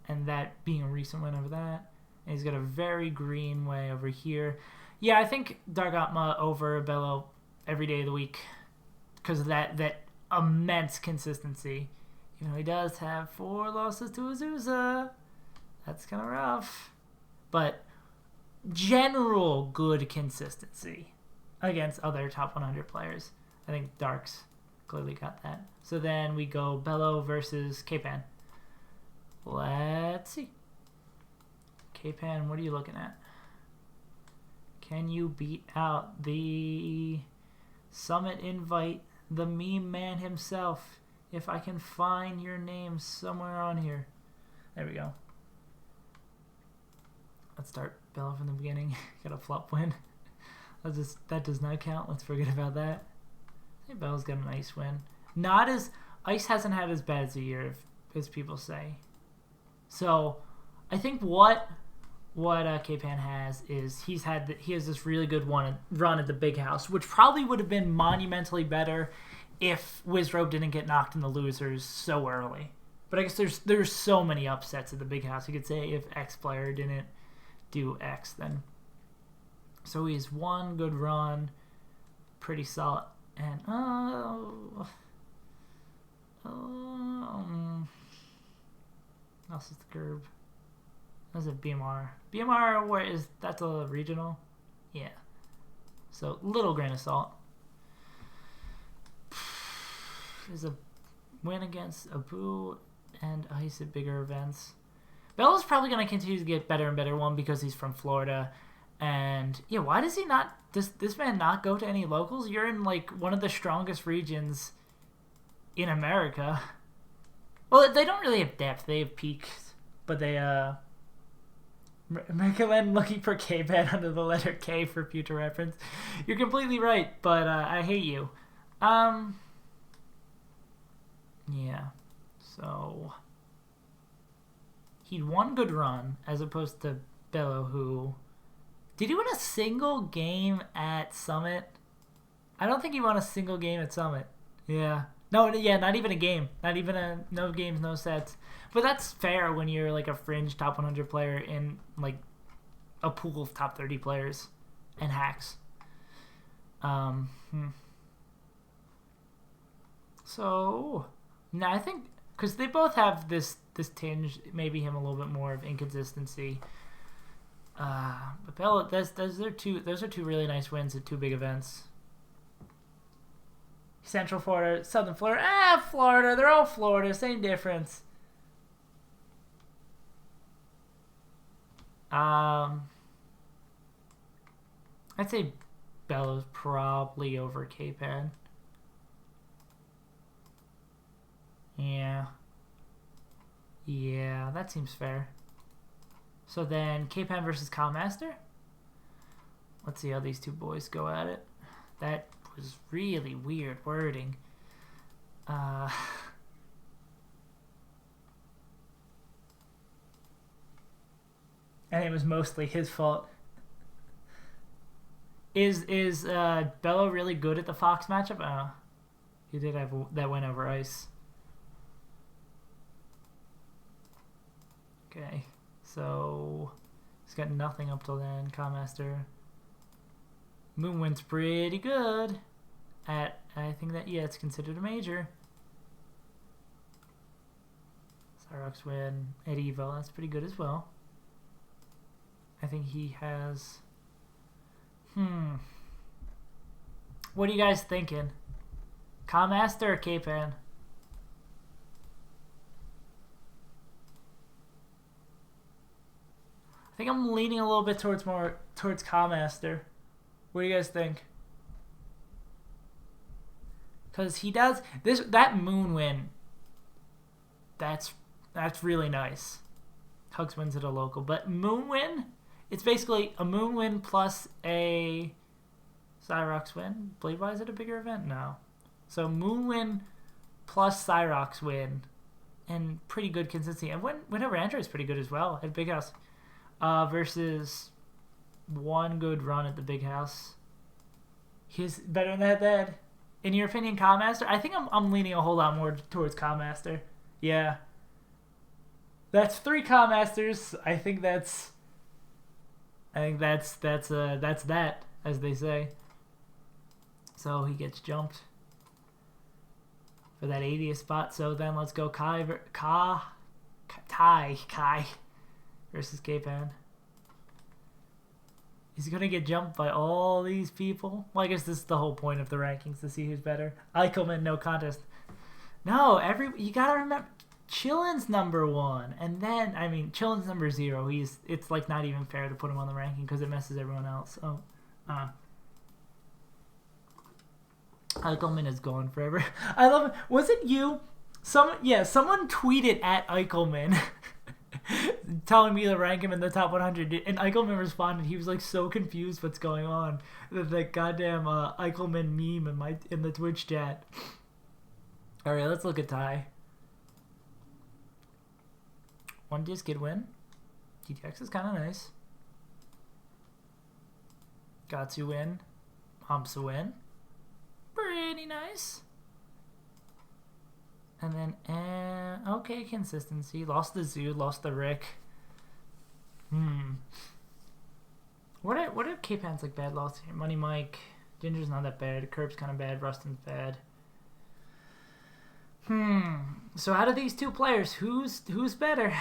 A: And that being a recent win over that. And he's got a very green way over here. Yeah, I think Dark Atma over Bello every day of the week because of that immense consistency. Even though he does have 4 losses to Azusa. That's kind of rough. But general good consistency against other top 100 players. I think Dark's clearly got that. So then we go Bello versus K-Pan. Let's see. K-Pan, what are you looking at? Can you beat out the Summit invite, the meme man himself? If I can find your name somewhere on here. There we go. Let's start Bello from the beginning. Got a flop win. That does not count. Let's forget about that. I think Bello's got an ice win. Ice hasn't had as bad as a year as people say. So I think what K-Pan has is he has this really good run at the big house, which probably would have been monumentally better if Wizrobe didn't get knocked in the losers so early. But I guess there's so many upsets at the big house. You could say if X player didn't do X, then. So he has 1 good run, pretty solid, and else is the curb. That's a BMR. BMR, that's a regional? Yeah. So little grain of salt. There's a win against Abu and Ice at bigger events. Bello's probably going to continue to get better and better, one because he's from Florida. And yeah, why does he not? Does this man not go to any locals? You're in like one of the strongest regions in America. Well, they don't really have depth. They have peaks, but they recommend looking for K-Pan under the letter K for future reference. You're completely right, but I hate you. Yeah. So he'd 1 good run as opposed to Bello, who. Did he win a single game at Summit? I don't think he won a single game at Summit. Yeah. No, yeah, not even a game. Not even no games, no sets. But that's fair when you're like a fringe top 100 player in like a pool of top 30 players and hacks. So, now I think, because they both have this tinge, maybe him a little bit more of inconsistency. But Bello, those are 2 really nice wins at 2 big events. Central Florida, Southern Florida, Florida, they're all Florida, same difference. I'd say Bello's probably over K-Pan. Yeah, that seems fair. So then K-Pan versus Calmaster. Let's see how these two boys go at it. That was really weird wording. And it was mostly his fault. Is Bello really good at the Fox matchup? Oh, he did have that win over ice. Okay, so he's got nothing up till then. Commaster. Moonwind's pretty good at, I think that, yeah, it's considered a major. Cyrox win at Evo, that's pretty good as well. I think he has... What are you guys thinking? Commaster or K-Pan? I think I'm leaning a little bit towards Commaster. What do you guys think? Because he does that moon win. That's really nice. Hugs wins at a local, but moon win, it's basically a moon win plus a Cyrox win. Bladewise at a bigger event? No. So moon win plus Cyrox win, and pretty good consistency. And whenever Android's pretty good as well at Big House, versus one good run at the Big House. He's better than that. In your opinion, Commaster? I think I'm leaning a whole lot more towards Commaster. Yeah. That's 3 Commasters. I think that's that, as they say. So he gets jumped for that 80th spot. So then let's go Kai versus K-Pan. He's going to get jumped by all these people. Well, I guess this is the whole point of the rankings, to see who's better. Eichelman, no contest. No, you got to remember, Chillin's number 1. And then, I mean, Chillin's number 0. It's like not even fair to put him on the ranking because it messes everyone else. So, Eichelman is gone forever. I love it. Was it you? Someone tweeted at Eichelman telling me to rank him in the top 100, and Eichelman responded. He was like so confused what's going on. The goddamn Eichelman meme in the Twitch chat. All right, let's look at Ty. 1 disc kid win. GTX is kind of nice. Gatsu win. Hamsa win. Pretty nice. And then, okay, consistency. Lost the Zoo, lost the Rick. What are K-Pan's like bad losses here? Money Mike. Ginger's not that bad. Curb's kind of bad. Rustin's bad. So out of these 2 players, who's better?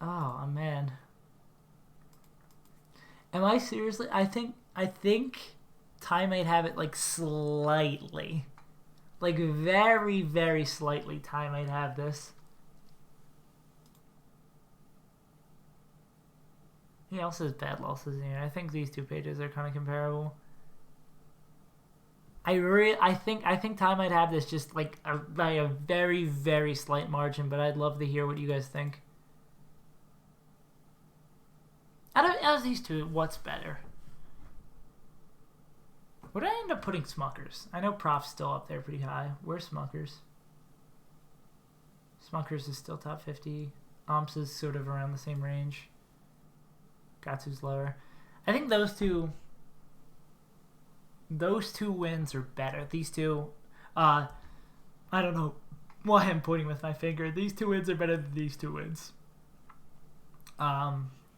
A: Oh, man. Am I seriously? I think Ty might have it like slightly. Like very, very slightly Ty might have this. He also has bad losses here. I think these 2 pages are kind of comparable. I think Ty might have this just like by a very, very slight margin, but I'd love to hear what you guys think. Out of these 2, what's better? Would I end up putting Smuckers? I know Prof's still up there pretty high. Where's Smuckers? Smuckers is still top 50. Omps is sort of around the same range. Gatsu's lower. I think those two wins are better. These 2, I don't know why I'm pointing with my finger. These 2 wins are better than these 2 wins.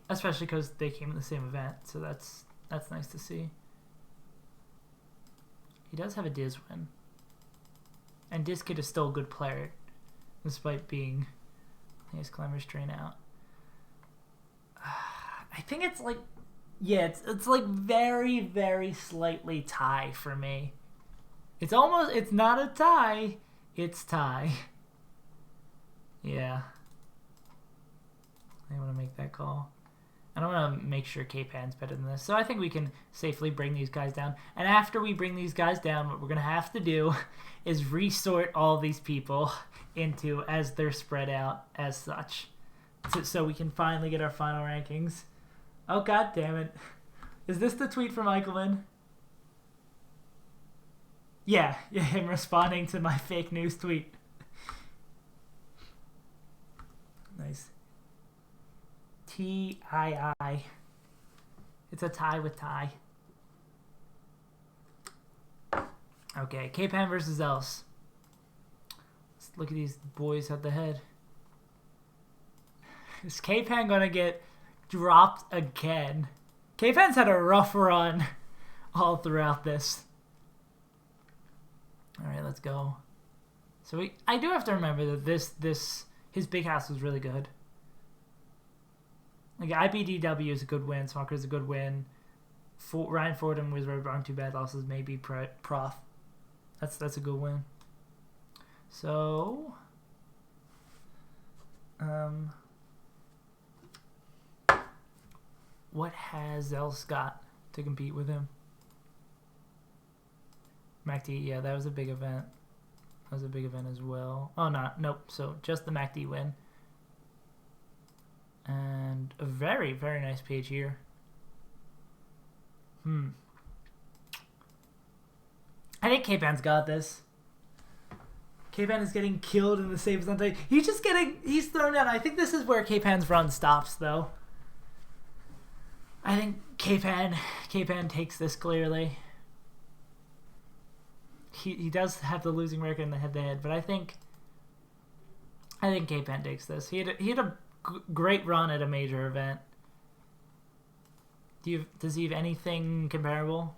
A: Especially because they came in the same event, so that's nice to see. He does have a Diz win. And Dizkid is still a good player, despite being his Climber's Drain out. I think it's like, yeah, it's like very, very slightly tie for me. It's not a tie, it's tie. Yeah. I want to make that call. I don't want to make sure K-Pan's better than this. So I think we can safely bring these guys down. And after we bring these guys down, what we're going to have to do is resort all these people into as they're spread out as such. So we can finally get our final rankings. Oh, god damn it. Is this the tweet from Eichelman? Yeah, him responding to my fake news tweet. Nice. TII. It's a tie with tie. Okay, K-Pan versus Else. Let's look at these boys at the head. Is K-Pan gonna get dropped again? K-Pan's had a rough run all throughout this. Alright, let's go. So I do have to remember that his big house was really good. Like, IBDW is a good win. Smucker's a good win. Ryan Fordham was right on 2 bad losses. Maybe Prof. That's a good win. So, what has Else got to compete with him? MACD, yeah, that was a big event. That was a big event as well. Oh, nope. So just the MACD win. And a very, very nice page here. I think K-Pan's got this. K-Pan is getting killed in the SaveAsUntitled. He's thrown out. I think this is where K-Pan's run stops, though. I think K-Pan takes this clearly. He does have the losing record in the head-to-head, but I think K-Pan takes this. He had a great run at a major event. Does he have anything comparable?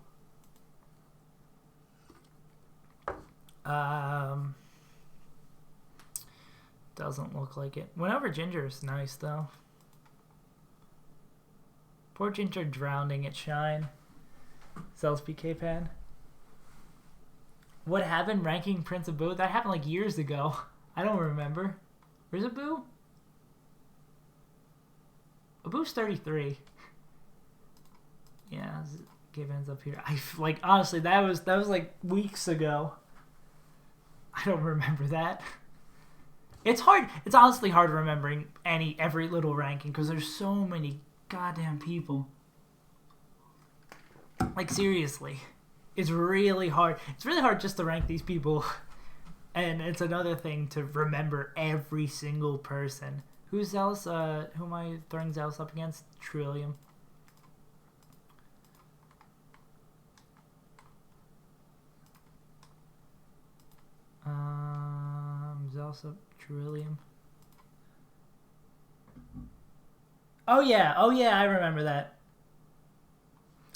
A: Doesn't look like it. Went over Ginger's nice though. Poor Ginger drowning at Shine. Zelsby K-Pan. What happened ranking Prince Abu? That happened like years ago. I don't remember. Where's Abu? Abu's 33. Yeah, K-Pan's up here. Honestly, that was like weeks ago. I don't remember that. It's hard. It's honestly hard remembering every little ranking because there's so many goddamn people. Like, seriously. It's really hard. It's really hard just to rank these people. And it's another thing to remember every single person. Who's Zealous? Who am I throwing Zealous up against? Trillium. Zealous up Trillium. Oh yeah, I remember that.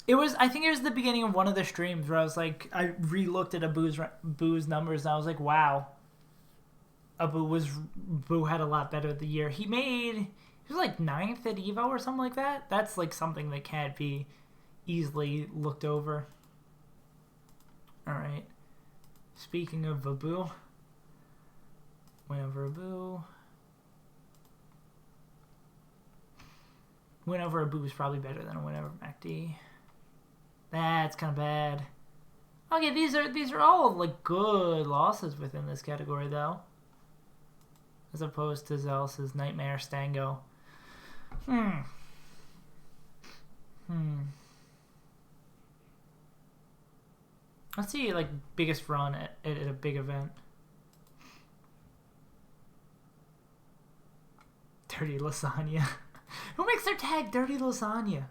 A: I think it was the beginning of one of the streams where I was like, I re-looked at Abu's numbers and I was like, wow. Abu had a lot better the year. He was like 9th at Evo or something like that. That's like something that can't be easily looked over. Alright. Speaking of Abu. Win over Abu. Win over Abu is probably better than a win over MACD. That's kind of bad. Okay, these are all like good losses within this category though. As opposed to Zealous' Nightmare Stango. Let's see, like, biggest run at a big event. Dirty Lasagna. Who makes their tag Dirty Lasagna?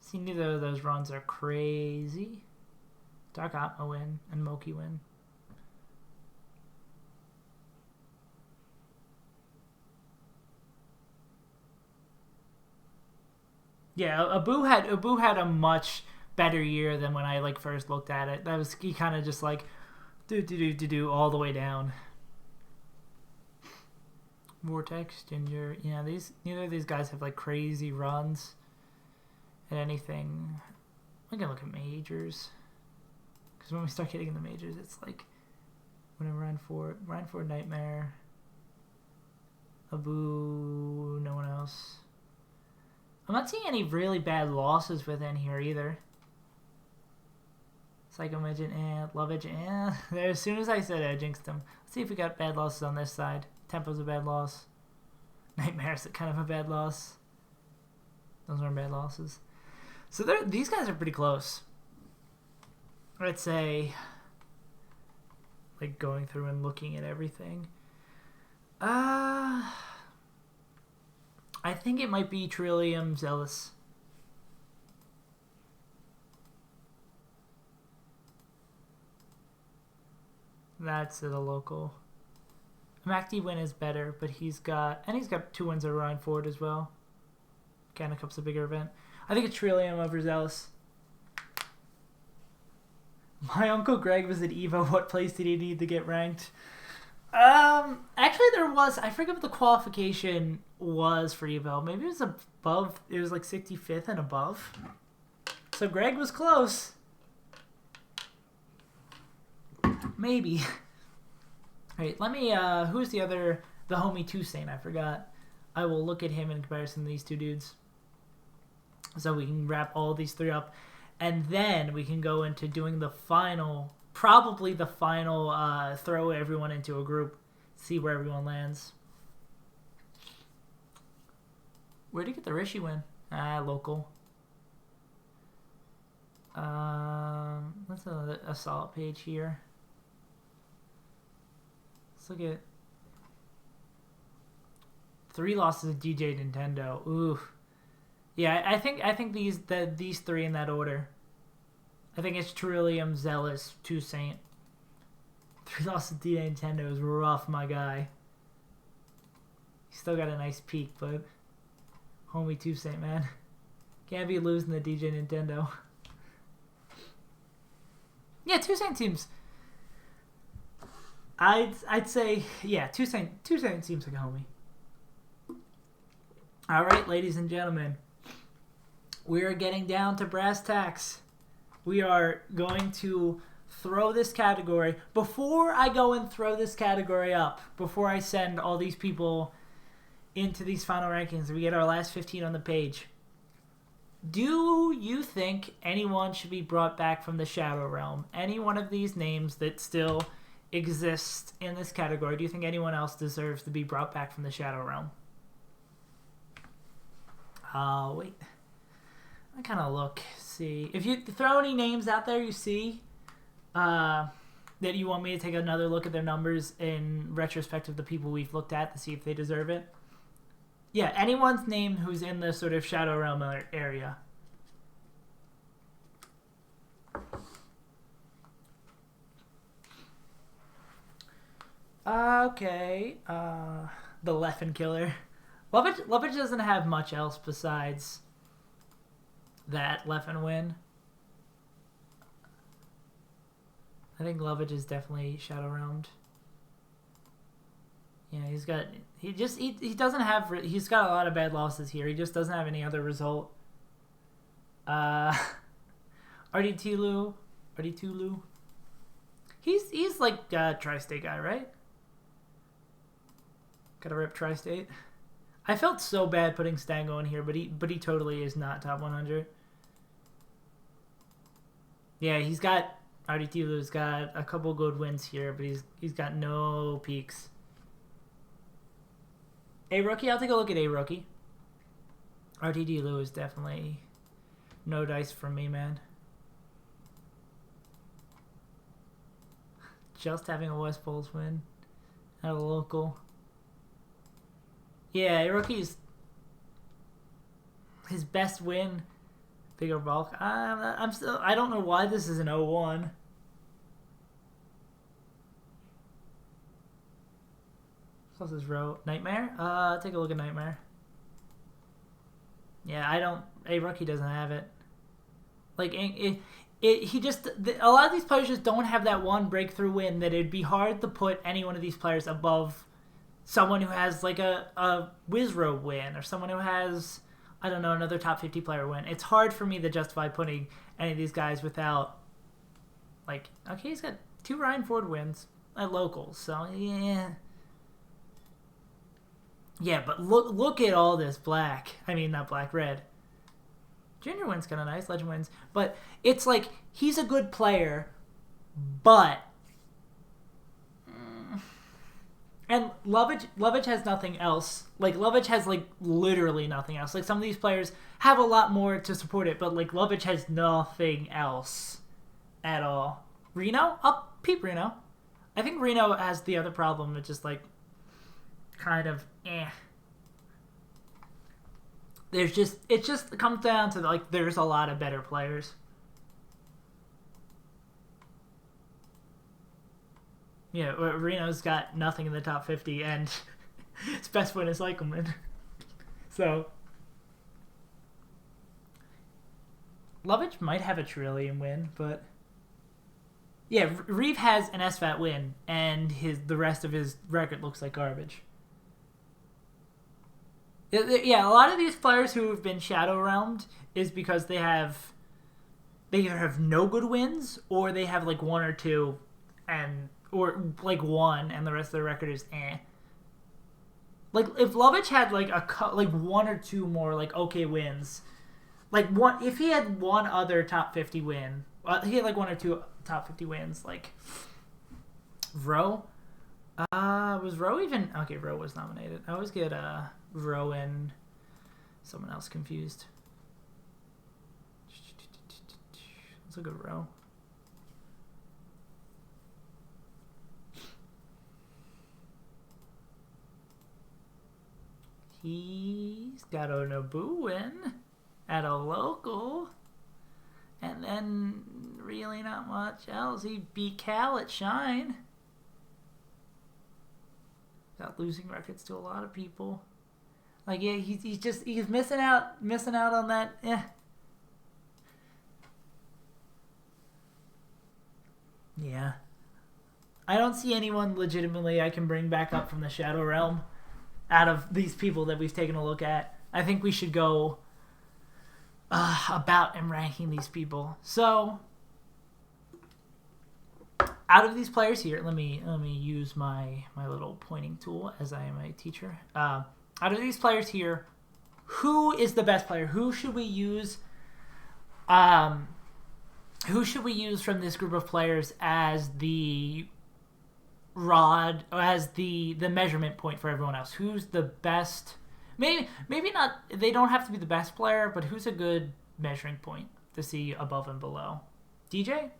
A: See, neither of those runs are crazy. Dark Atma win and Moki win. Yeah, Abu had a much better year than when I like first looked at it. He kind of just like do all the way down. Vortex, Ginger, yeah, neither of these guys have like crazy runs at anything. I can look at majors because when we start getting in the majors, it's like whenever Ryan Ford, Nightmare, Abu, no one else. I'm not seeing any really bad losses within here either. Psycho Midget, Love Edge, As soon as I said I jinxed him. Let's see if we got bad losses on this side. Tempo's a bad loss. Nightmare's kind of a bad loss. Those aren't bad losses. So these guys are pretty close. I'd say, like, going through and looking at everything. I think it might be Trillium Zealous. That's at a local. MacD win is better, but he's got 2 wins at Rhine Ford as well. Canada Cup's a bigger event. I think it's Trillium over Zealous. My Uncle Greg was at EVO. What place did he need to get ranked? Actually there was, I forget what the qualification was for EVO. Maybe it was above, it was like 65th and above. So Greg was close. Maybe. Alright, let me, who's the homie Toussaint? I forgot. I will look at him in comparison to these two dudes. So we can wrap all these three up. And then we can go into doing the final, probably the final, throw everyone into a group. See where everyone lands. Where'd he get the Rishi win? Local. That's a solid page here. Let's look at 3 losses to DJ Nintendo. Ooh. Yeah, I think these 3 in that order. I think it's Trillium, Zealous, Toussaint. 3 losses to DJ Nintendo is rough, my guy. He's still got a nice peak, but homie Toussaint, man. Can't be losing to DJ Nintendo. Yeah, Toussaint seems... I'd say, yeah, Toussaint seems like a homie. All right, ladies and gentlemen. We are getting down to brass tacks. We are going to throw this category. Before I go and throw this category up, before I send all these people into these final rankings, we get our last 15 on the page. Do you think anyone should be brought back from the Shadow Realm? Any one of these names that still exist in this category, do you think anyone else deserves to be brought back from the Shadow Realm? Wait. I kind of look, see. If you throw any names out there you see that you want me to take another look at their numbers in retrospect of the people we've looked at to see if they deserve it. Yeah, anyone's name who's in the sort of Shadow Realm area. Okay. The Leffen Killer. Lovitch doesn't have much else besides that Leffen win. I think Lovitch is definitely Shadow Realmed. Yeah, he doesn't have, he's got a lot of bad losses here. He just doesn't have any other result. Arditulu. He's like a Tri-State guy, right? Gotta rip Tri-State. I felt so bad putting Stango in here, but he totally is not top 100. Yeah, Arditulu's got a couple good wins here, but he's got no peaks. A-Rookie, I'll take a look at A-Rookie. Arditulu is definitely no dice from me, man. Just having a West Bulls win at a local. Yeah, A-Rookie's his best win. Bigger bulk. I don't know why this is an 0-1. What's this row? Nightmare? Take a look at Nightmare. Yeah, A-Rookie doesn't have it. Like, a lot of these players just don't have that one breakthrough win that it'd be hard to put any one of these players above someone who has like a Wizrobe win or someone who has, I don't know, another top 50 player win. It's hard for me to justify putting any of these guys without, like, okay, he's got 2 Ryan Ford wins at locals, so yeah. Yeah, but look at all this black. I mean, not black, red. Junior wins kind of nice, Legend wins. But it's like, he's a good player, but... And Lovich has nothing else. Like, Lovich has, like, literally nothing else. Like, some of these players have a lot more to support it, but, like, Lovich has nothing else at all. Reno? I'll peep Reno. I think Reno has the other problem. It's just, like, kind of, It just comes down to, like, there's a lot of better players. Yeah, Reno's got nothing in the top 50, and its best win is Eichelman. So, Lovich might have a Trillium win, but yeah, Reeve has an SFAT win, and the rest of his record looks like garbage. Yeah, a lot of these players who have been shadow realmed is because they either have no good wins, or they have like one or two, or like one, and the rest of their record is Like, if Lovich had like one or two more like okay wins, like one, if he had one other top 50 win, he had like one or two top 50 wins, like Rowe. Was Rowe even? Okay, Rowe was nominated. I always get Rowe and someone else confused. Let's look at Rowe. He's got a Naboo win at a local, and then really not much else. He beat Cal at Shine. Got losing records to a lot of people. Like, yeah, he's missing out on that. Yeah. I don't see anyone legitimately I can bring back up from the Shadow Realm out of these people that we've taken a look at. I think we should go about and ranking these people. So, out of these players here, let me use my little pointing tool, as I am a teacher. Out of these players here, who is the best player? Who should we use? Who should we use from this group of players as the rod, or as the measurement point for everyone else? Who's the best? Maybe not. They don't have to be the best player, but who's a good measuring point to see above and below? DJ?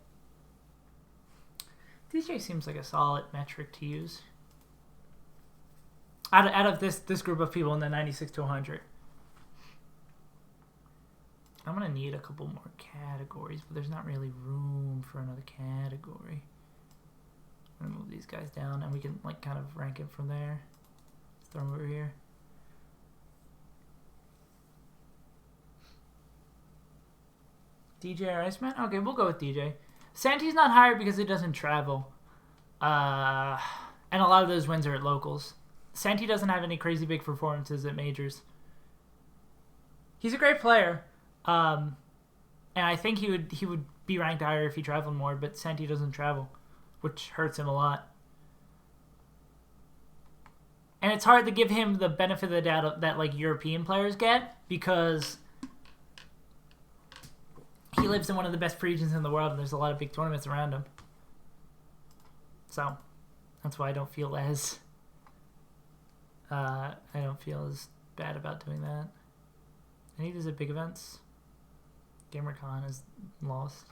A: DJ seems like a solid metric to use. Out of this group of people in the 96 to 100. I'm going to need a couple more categories, but there's not really room for another category. I'm going to move these guys down, and we can like kind of rank it from there. Let's throw them over here. DJ or Iceman? Okay, we'll go with DJ. Santi's not higher because he doesn't travel. And a lot of those wins are at locals. Santi doesn't have any crazy big performances at majors. He's a great player. And I think he would be ranked higher if he traveled more, but Santi doesn't travel, which hurts him a lot. And it's hard to give him the benefit of the doubt that like European players get, because he lives in one of the best regions in the world, and there's a lot of big tournaments around him. So that's why I don't feel as bad about doing that. And he does at big events. GamerCon is lost.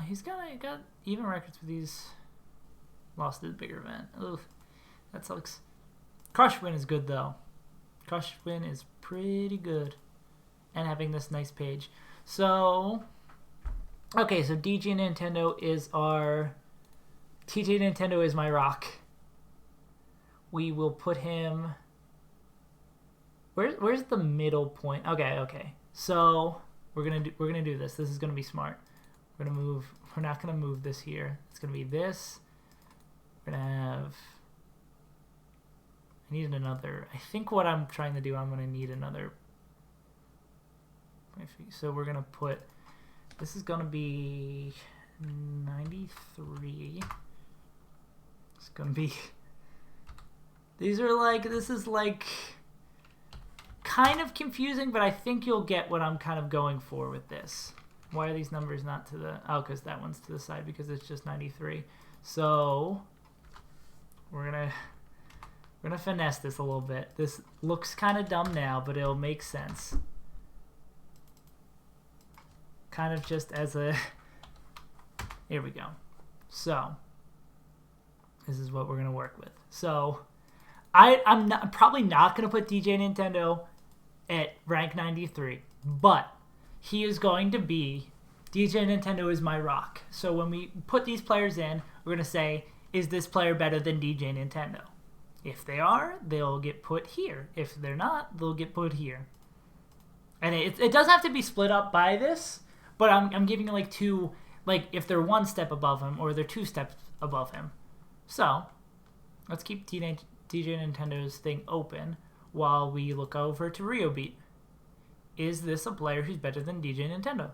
A: He's got even records for these. Lost at the bigger event. Oof, that sucks. Crush win is good though. Crush win is pretty good, and having this nice page. So, okay, so DJ Nintendo is our... TJ Nintendo is my rock. We will put him... Where's the middle point? Okay. So, we're gonna do this. This is gonna be smart. We're not gonna move this here. It's gonna be this. We're gonna have... I need another... I think what I'm trying to do, I'm gonna need another... So we're gonna put, this is gonna be 93. It's gonna be, these are like, this is like kind of confusing, but I think you'll get what I'm kind of going for with this. Why are these numbers not to the, oh, because that one's to the side because it's just 93. So We're gonna finesse this a little bit. This looks kind of dumb now, but it'll make sense. Kind of just as a... Here we go. So, this is what we're gonna work with. So, I'm probably not gonna put DJ Nintendo at rank 93, but he is going to be... DJ Nintendo is my rock. So when we put these players in, we're gonna say, is this player better than DJ Nintendo? If they are, they'll get put here. If they're not, they'll get put here. And it doesn't have to be split up by this, but I'm giving you like two, like if they're one step above him or they're two steps above him. So let's keep DJ Nintendo's thing open while we look over to RioBeat. Is this a player who's better than DJ Nintendo?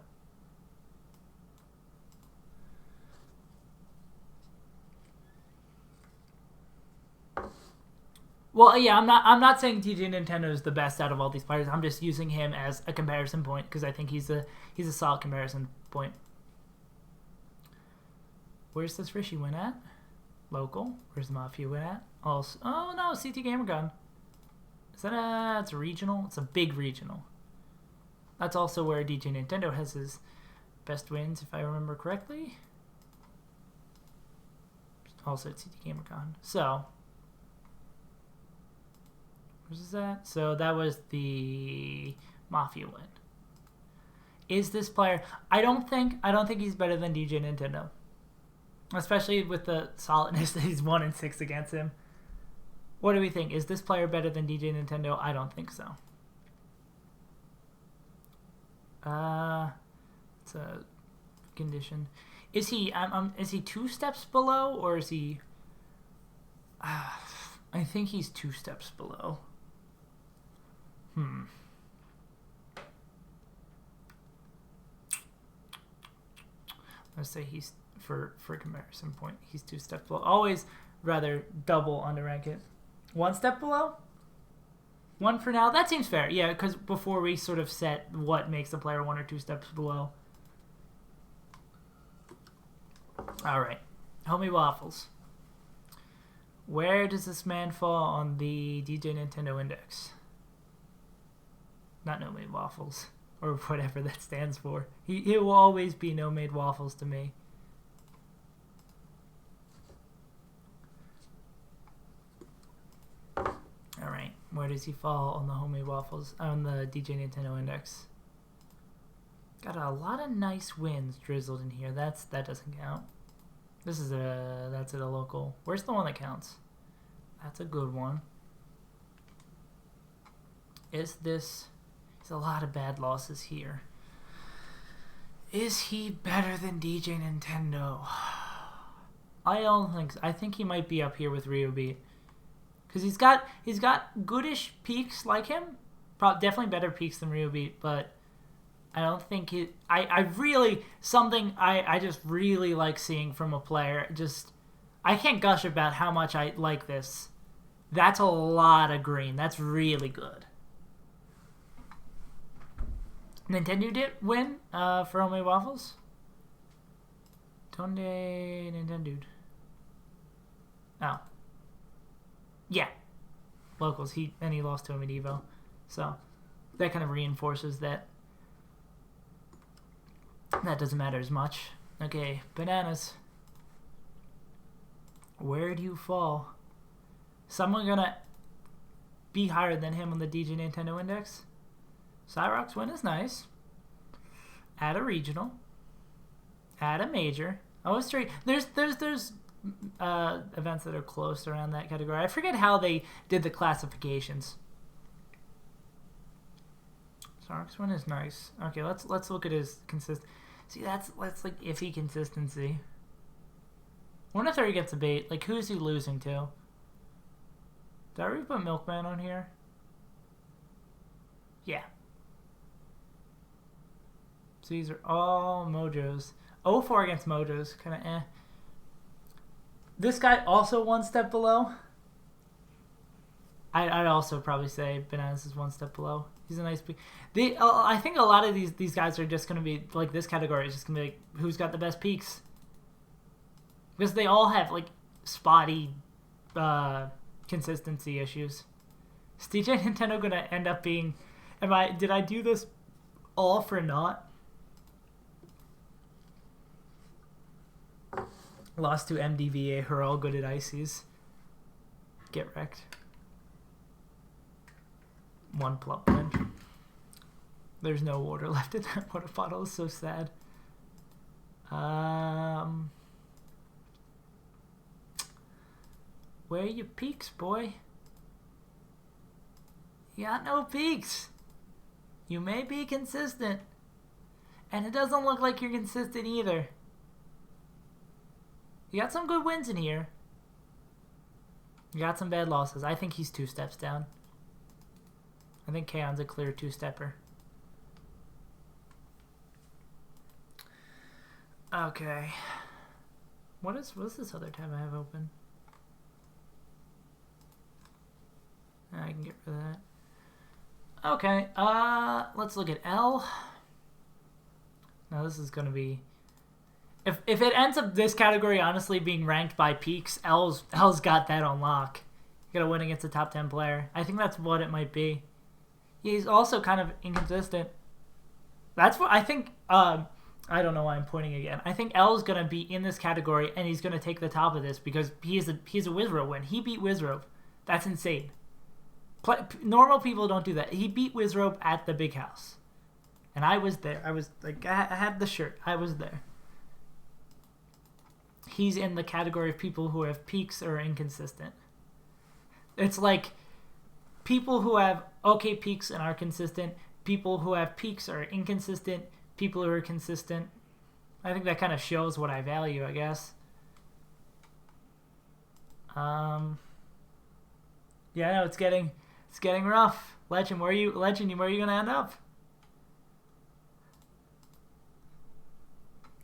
A: Well, yeah, I'm not saying DJ Nintendo is the best out of all these players. I'm just using him as a comparison point because I think he's a solid comparison point. Where's this Rishi win at? Local. Where's the Mafia win at? Also, oh no, CT Gamer Gun. Is that it's a regional? It's a big regional. That's also where DJ Nintendo has his best wins, if I remember correctly. Also at CT Gamer Gun. So. Where's that? So that was the Mafia win. Is this player? I don't think he's better than DJ Nintendo, especially with the solidness that he's 1-6 against him. What do we think? Is this player better than DJ Nintendo? I don't think so. It's a condition. Is he? Is he 2 steps below, or is he? I think he's 2 steps below. Let's say he's for comparison point. He's 2 steps below. Always rather double underrank it. 1 step below. 1 for now. That seems fair. Yeah, because before we sort of set what makes a player 1 or 2 steps below. All right, Homie Waffles. Where does this man fall on the DJ Nintendo index? Not No Made Waffles, or whatever that stands for. He will always be No Made Waffles to me. Alright, where does he fall on the Homemade Waffles, on the DJ Nintendo index? Got a lot of nice wins drizzled in here. That doesn't count. That's at a local. Where's the one that counts? That's a good one. There's a lot of bad losses here. Is he better than DJ Nintendo? I don't think so. I think he might be up here with RioBeat. Because he's got goodish peaks like him. Definitely better peaks than RioBeat, but I don't think it. I just really like seeing from a player. I can't gush about how much I like this. That's a lot of green. That's really good. Nintendo did win for Homemade Waffles. Donde Nintendo? Oh. Yeah. Locals. He lost to him at Evo. So that kind of reinforces that. That doesn't matter as much. Okay, Bananas. Where do you fall? Someone gonna be higher than him on the DJ Nintendo index? Cyrock's win is nice. At a regional. At a major. Oh, straight. There's events that are close around that category. I forget how they did the classifications. Cyrock's win is nice. Okay, let's look at his See, that's like iffy consistency. I wonder if he gets a bait. Like, who's he losing to? Did I already put Milkman on here? Yeah. So these are all Mojos. 0-4 against Mojos. Kind of eh. This guy also 1 step below. I'd also probably say Bananas is 1 step below. He's a nice pick. I think a lot of these guys are just going to be, like, this category is just going to be like, who's got the best peaks? Because they all have, like, spotty, consistency issues. Is DJ Nintendo gonna end up being? Did I do this all for naught? Lost to MDVA, who are all good at ices. Get wrecked. One plump win. There's no water left in that water bottle. It's so sad. Where are your peaks, boy? You got no peaks. You may be consistent. And it doesn't look like you're consistent either. You got some good wins in here. You got some bad losses. I think he's 2 steps down. I think Kaon's a clear 2-stepper. Okay. What's this other tab I have open? I can get rid of that. Okay, let's look at L. Now this is gonna be... If it ends up this category honestly being ranked by peaks, L's got that on lock. You gotta win against a top 10 player. I think that's what it might be. He's also kind of inconsistent. That's what I think. I don't know why I'm pointing again. I think L's gonna be in this category and he's gonna take the top of this because he's a Wizrobe win. He beat Wizrobe. That's insane. Normal people don't do that. He beat Wizrobe at the big house, and I was there. I was like, I had the shirt. I was there. He's in the category of people who have peaks or are inconsistent. It's like people who have okay peaks and are consistent, people who have peaks are inconsistent, people who are consistent. I think that kind of shows what I value, I guess. Yeah, no, it's getting rough. Legend, where are you gonna end up?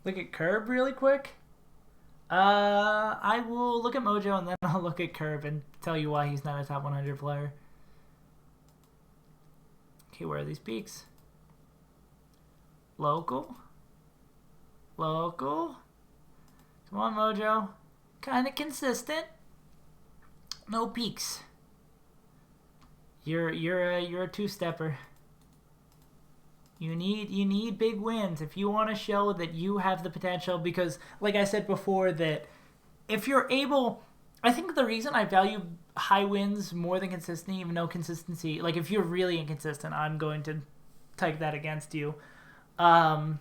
A: Look at Curb really quick. I will look at Mojo and then I'll look at Curb and tell you why he's not a top 100 player. Okay, where are these peaks? Local. Come on, Mojo. Kind of consistent. No peaks. You're a 2-stepper. You need big wins if you want to show that you have the potential, because like I said before, that if you're able, I think the reason I value high wins more than consistency, even though consistency, like if you're really inconsistent, I'm going to take that against you. I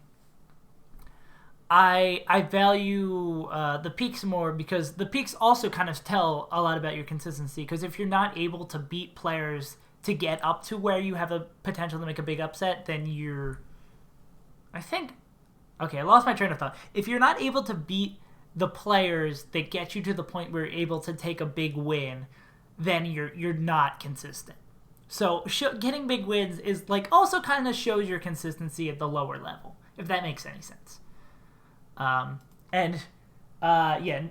A: value the peaks more because the peaks also kind of tell a lot about your consistency, because if you're not able to beat players to get up to where you have a potential to make a big upset, then you're... Okay, I lost my train of thought. If you're not able to beat the players that get you to the point where you're able to take a big win, then you're not consistent. So getting big wins is like also kind of shows your consistency at the lower level, if that makes any sense. Yeah,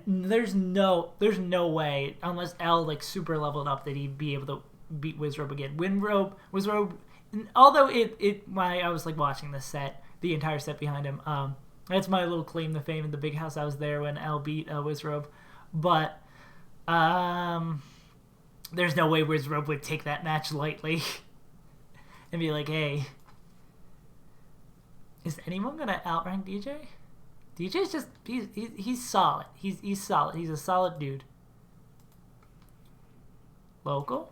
A: there's no way, unless L like super leveled up, that he'd be able to beat Wizrobe again. Wizrobe, although I was like watching the set, the entire set behind him. That's my little claim to fame in the big house. I was there when L beat Wizrobe, but there's no way Wizrobe would take that match lightly and be like, hey, is anyone gonna outrank DJ? DJ's just he's solid. He's solid. He's a solid dude. Local.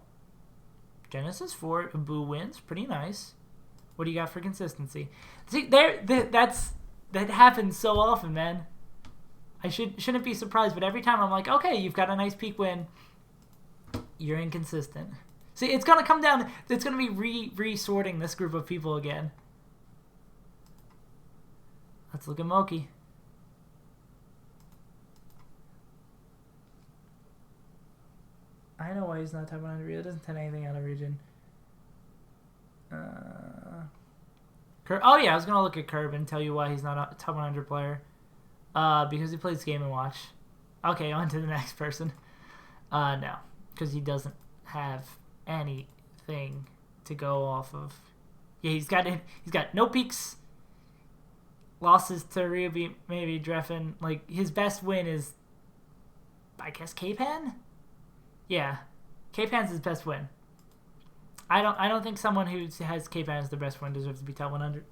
A: Genesis 4 Boo wins. Pretty nice. What do you got for consistency? See, that happens so often, man. I shouldn't be surprised, but every time I'm like, okay, you've got a nice peak win. You're inconsistent. See, it's gonna come down. It's gonna be resorting this group of people again. Let's look at Moki. I know why he's not top 100. It doesn't tell anything out of region. Oh yeah, I was gonna look at Curb and tell you why he's not a top 100 player. Because he plays Game & Watch. Okay, on to the next person. No, because he doesn't have anything to go off of. Yeah, he's got no peaks. Losses to Ryubi, maybe Dreffen. Like his best win is, I guess, K-Pen. Yeah. Cape Hands is best win. I don't think someone who has Cape Hands the best win deserves to be top 100.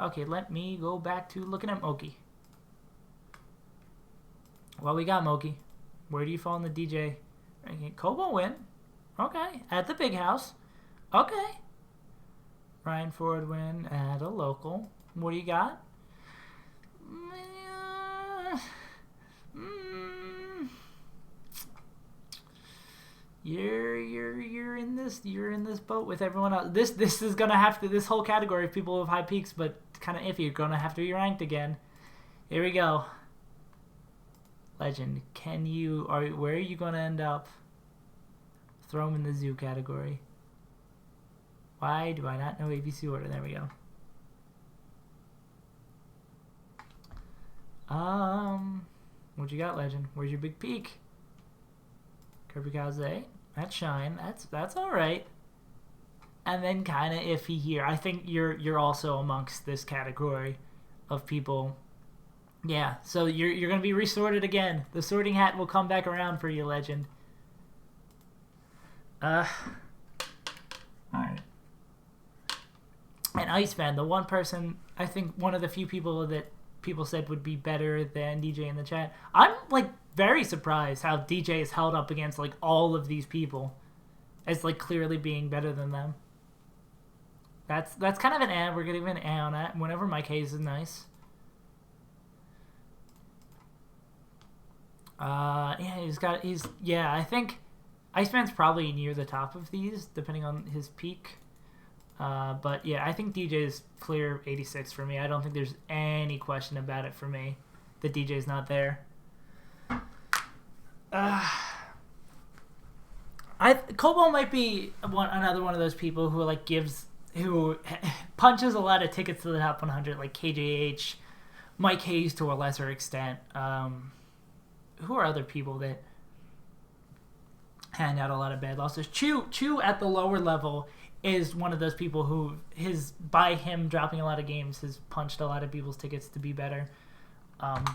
A: Okay, let me go back to looking at Moki. Well, we got Moki. Where do you fall in the DJ? Kobo win. Okay. At the big house. Okay. Ryan Ford win at a local. What do you got? You're in this boat with everyone else. This is gonna have to, this whole category of people with high peaks but kind of iffy, you're gonna have to be ranked again. Here we go. Legend, where are you gonna end up? Throw them in the zoo category. Why do I not know ABC order? There we go. What you got, Legend? Where's your big peak? Kirby Kaze. That's Shine. That's all right. And then kind of iffy here. I think you're also amongst this category of people. Yeah. So you're gonna be resorted again. The sorting hat will come back around for you, Legend. All right. And Iceman, the one person, I think one of the few people that people said would be better than DJ in the chat. I'm like very surprised how DJ is held up against like all of these people as like clearly being better than them. That's kind of an ad. We're gonna give an A on that. Whenever Mike Hayes is nice. Yeah, I think Iceman's probably near the top of these, depending on his peak. But yeah, I think DJ's clear 86 for me. I don't think there's any question about it for me that DJ's not there. Kobo might be another one of those people who like who punches a lot of tickets to the top 100, like KJH, Mike Hayes to a lesser extent. Who are other people that hand out a lot of bad losses? Chu at the lower level is one of those people who by him dropping a lot of games has punched a lot of people's tickets to be better. Top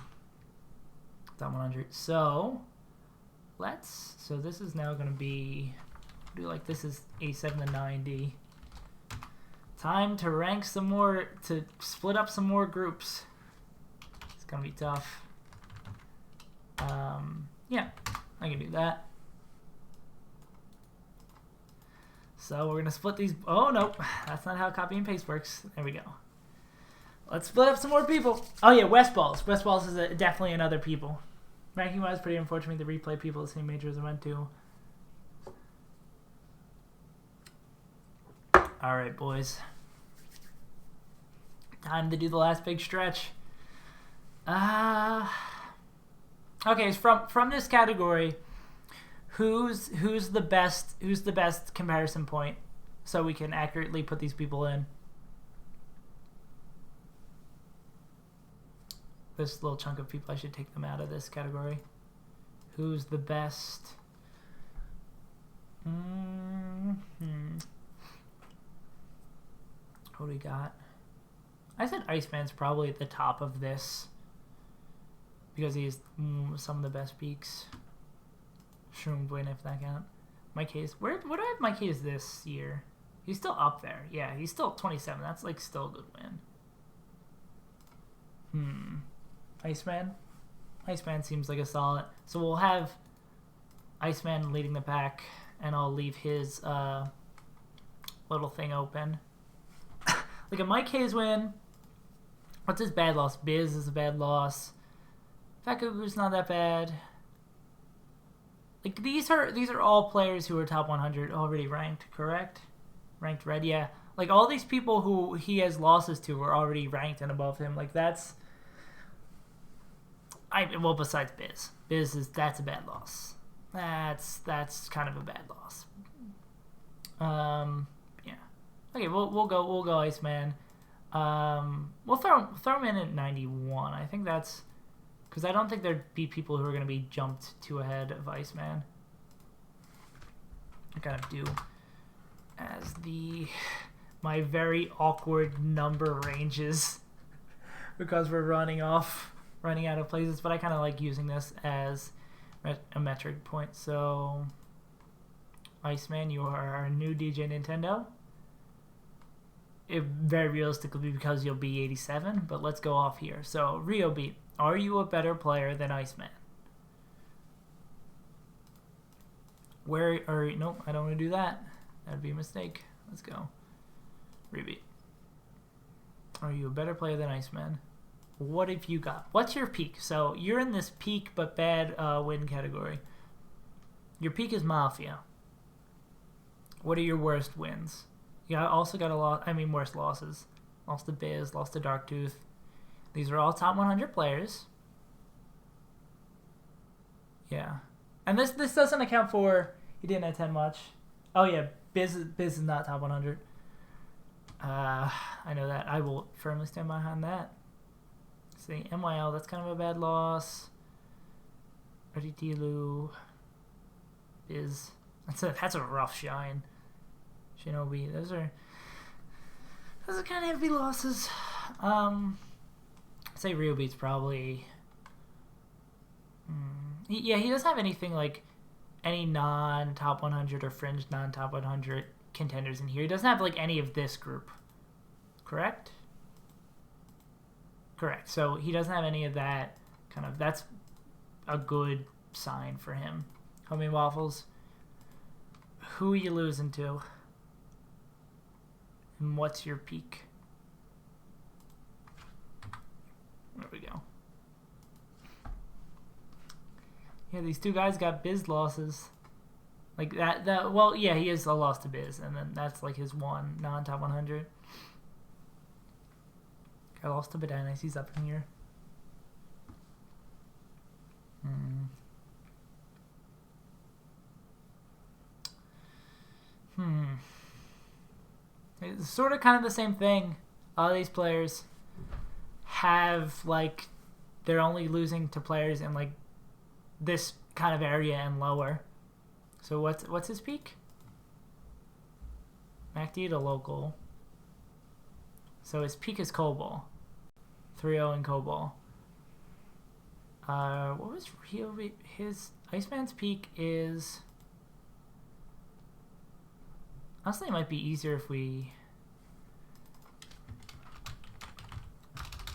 A: 100. So this is now going to be, this is A7 to 90. Time to rank some more, to split up some more groups. It's going to be tough. Yeah, I can do that. So we're going to split these. Oh, no. That's not how copy and paste works. There we go. Let's split up some more people. Oh, yeah, West Balls. West Balls is definitely another people. Ranking-wise, pretty unfortunate to replay people the same majors I went to. All right, boys. Time to do the last big stretch. Okay, from this category, who's the best comparison point, so we can accurately put these people in. This little chunk of people, I should take them out of this category. Who's the best? What do we got? I said Iceman's probably at the top of this because he's some of the best peaks. Shroom win if that count. Mike Hayes. Where do I have Mike Hayes this year? He's still up there. Yeah, he's still 27. That's like still a good win. Iceman? Iceman seems like a solid. So we'll have Iceman leading the pack, and I'll leave his little thing open. Like a Mike Hayes win. What's his bad loss? Biz is a bad loss. Fat Cuckoo's not that bad. Like these are all players who are top 100 already ranked, correct? Ranked red, yeah. Like all these people who he has losses to are already ranked and above him. Like that's, well, besides Biz, that's a bad loss. That's kind of a bad loss. Yeah. Okay, we'll go Iceman. We'll throw him in at 91. I think that's because I don't think there'd be people who are going to be jumped too ahead of Iceman. I kind of do as my very awkward number ranges because we're running off running out of places, but I kind of like using this as a metric point. So, Iceman, you are our new DJ Nintendo. It very realistically because you'll be 87, but let's go off here. So, Rio Beat, are you a better player than Iceman? Nope, I don't want to do that. That'd be a mistake. Let's go. Rebeat. Are you a better player than Iceman? What have you got? What's your peak? So you're in this peak but bad win category. Your peak is Mafia. What are your worst wins? You also got worst losses. Lost to Biz, lost to Darktooth. These are all top 100 players. Yeah. And this doesn't account for he didn't attend much. Oh yeah, Biz is not top 100. I know that. I will firmly stand behind that. See, MYL, that's kind of a bad loss. Retilu, Biz. That's a rough shine. Shinobi, those are kind of heavy losses. I'd say Rio Beat's probably. Yeah, he doesn't have anything like any non-top 100 or fringe non-top 100 contenders in here. He doesn't have like any of this group. Correct? Correct. So he doesn't have any of that kind of. That's a good sign for him. Homie Waffles. Who are you losing to? And what's your peak? There we go. Yeah, these two guys got Biz losses. Like that well, yeah, he is a loss to Biz, and then that's like his one non-top 100. I lost to Badanis, he's up in here. It's sort of kind of the same thing. All these players have like they're only losing to players in like this kind of area and lower. So what's his peak? MacD to local. So his peak is Cobol. 3-0 in Cobol. What was Rio? His Iceman's peak is. Honestly, it might be easier if we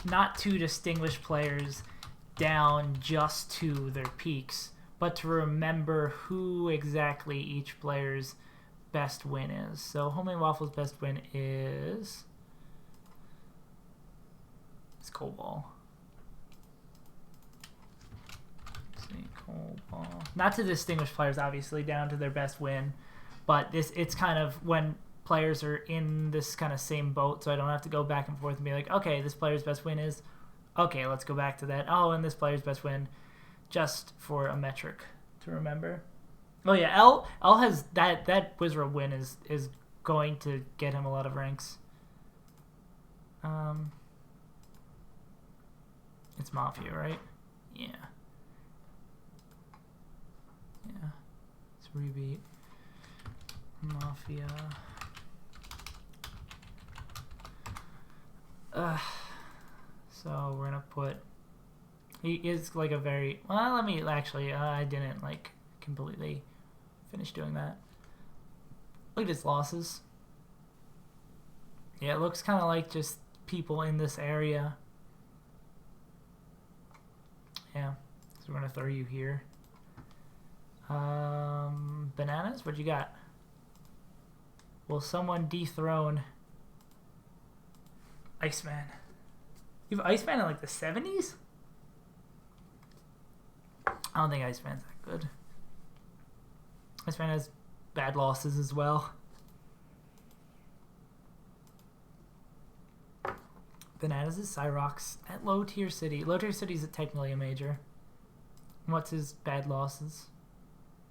A: not to distinguish players down just to their peaks, but to remember who exactly each player's best win is. So Homemade Waffle's best win is Cobol. Cobol. Not to distinguish players, obviously, down to their best win, but it's kind of when players are in this kind of same boat, so I don't have to go back and forth and be like, okay, this player's best win is, okay, let's go back to that. Oh, and this player's best win, just for a metric to remember. Oh yeah, L has that Wizard win is going to get him a lot of ranks. It's Mafia, right? Yeah. Yeah. It's Rebeat. Mafia. So we're gonna put. He is like a very. Well, let me actually. I didn't like completely finish doing that. Look at his losses. Yeah, it looks kind of like just people in this area. Yeah, so we're gonna throw you here. Bananas, what you got? Will someone dethrone Iceman? You have Iceman in like the 70s? I don't think Iceman's that good. Iceman has bad losses as well. Bananas is Cyrox at low tier city. Low tier city is technically a major. What's his bad losses?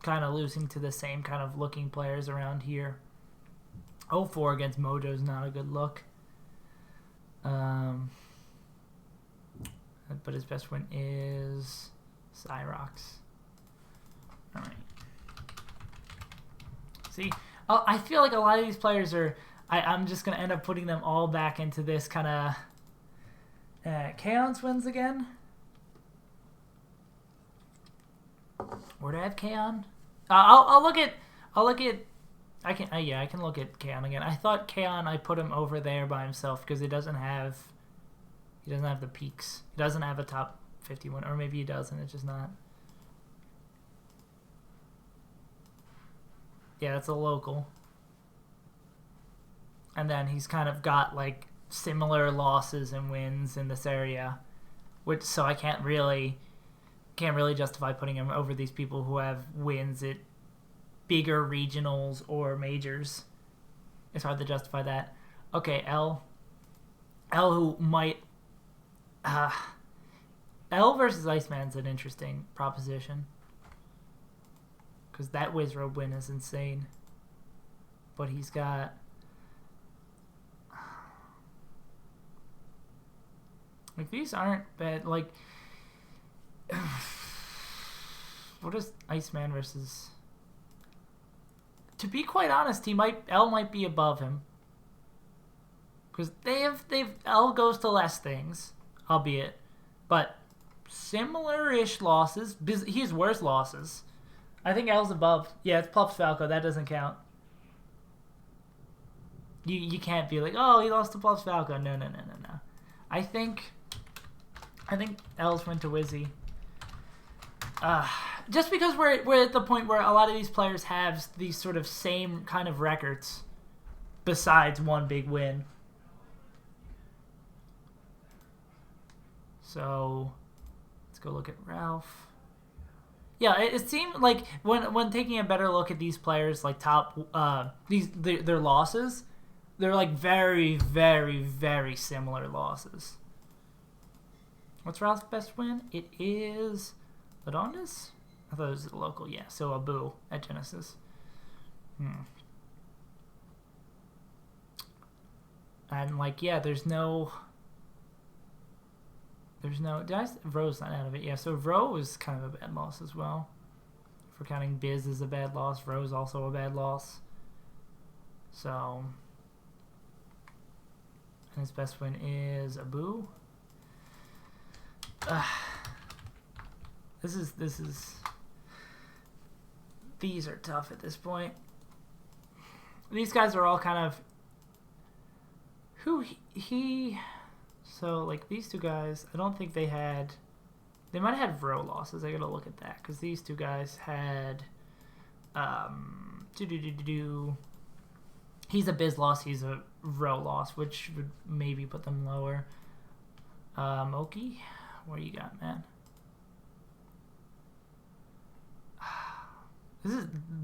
A: Kind of losing to the same kind of looking players around here. 0-4 against Mojo is not a good look. But his best win is Cyrox. Alright. See, I feel like a lot of these players are. I'm just going to end up putting them all back into this kind of. Chaos wins again. Where do I have Kaon? I'll look at. I can. Yeah, I can look at Kaon again. I thought Kaon, I put him over there by himself because he doesn't have. He doesn't have the peaks. He doesn't have a top 51, or maybe he does, and it's just not. Yeah, that's a local. And then he's kind of got like similar losses and wins in this area, which so I can't really justify putting him over these people who have wins at bigger regionals or majors. It's hard to justify that. Okay, L who might L versus Iceman's an interesting proposition. Because that Wizrobe win is insane. But he's got... Like, these aren't bad. Like, what is Iceman versus... To be quite honest, L might be above him. Because L goes to less things, albeit. But similar-ish losses. He has worse losses. I think L's above. Yeah, it's Plups Falco. That doesn't count. You can't be like, oh, he lost to Plups Falco. No. I think L's went to Wizzy. Just because we're at the point where a lot of these players have these sort of same kind of records besides one big win. So let's go look at Ralph. Yeah, it seemed like when taking a better look at these players, like top their losses, they're like very, very, very similar losses. What's Ralph's best win? It is Ladondas? I thought it was a local. Yeah, so Abu at Genesis. And like, yeah, there's no. Vro's not out of it. Yeah, so Vro is kind of a bad loss as well. If we're counting Biz as a bad loss, Vro's also a bad loss. So, and his best win is Abu. This is. These are tough at this point. These guys are all kind of. So, like, these two guys, I don't think they had... They might have had Vro losses. I gotta look at that. Because these two guys had... He's a Biz loss. He's a Vro loss, which would maybe put them lower. Oki, what do you got, man?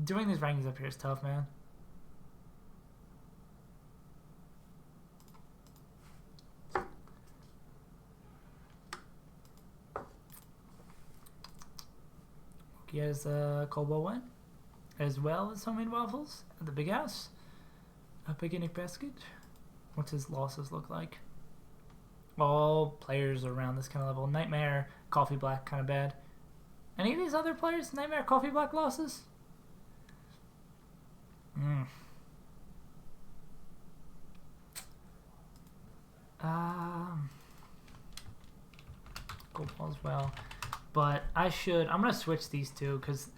A: Doing these rankings up here is tough, man. He has a Cobalt win, as well as homemade waffles at the Big House. A picnic basket. What's his losses look like? All players around this kind of level. Nightmare, Coffee Black, kind of bad. Any of these other players, Nightmare, Coffee Black losses? Cobalt as well. But I'm going to switch these two because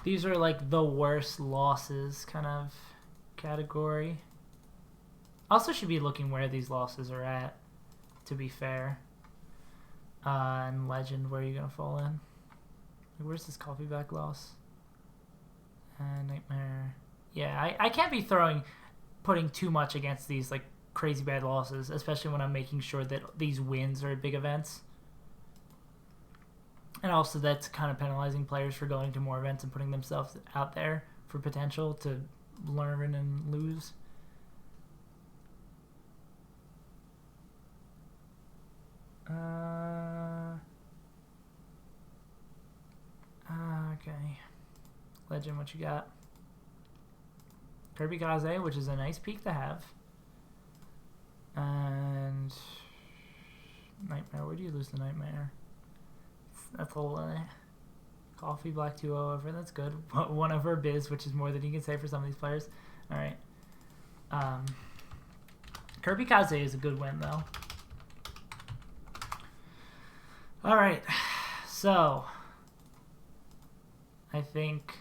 A: these are like the worst losses kind of category. Also should be looking where these losses are at, to be fair. And Legend, where are you going to fall in? Where's this Coffee Back loss? Nightmare. Yeah, I can't be putting too much against these like crazy bad losses, especially when I'm making sure that these wins are at big events. And also that's kind of penalizing players for going to more events and putting themselves out there for potential to learn and lose. Okay. Legend, what you got? Kirby Kaze, which is a nice peak to have. And Nightmare, where do you lose the Nightmare? That's a little Coffee Black 2-0 over. That's good. 1 over Biz, which is more than you can say for some of these players. All right. Kirby Kaze is a good win, though. All right. So, I think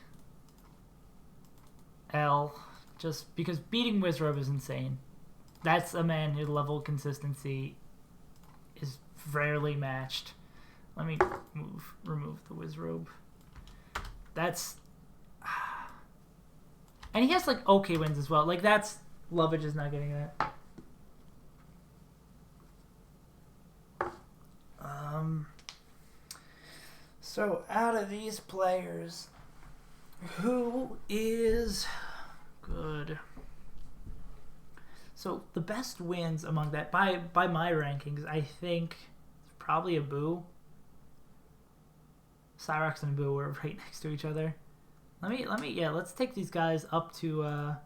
A: L, just because beating Wizrobe is insane. That's a man whose level of consistency is rarely matched. Let me remove the Wizrobe. That's... And he has, like, okay wins as well. Like, that's... Lovage is not getting that. So, out of these players, who is good? So, the best wins among that, by my rankings, I think probably Abu. Cyrox and Abu were right next to each other. Let's take these guys up to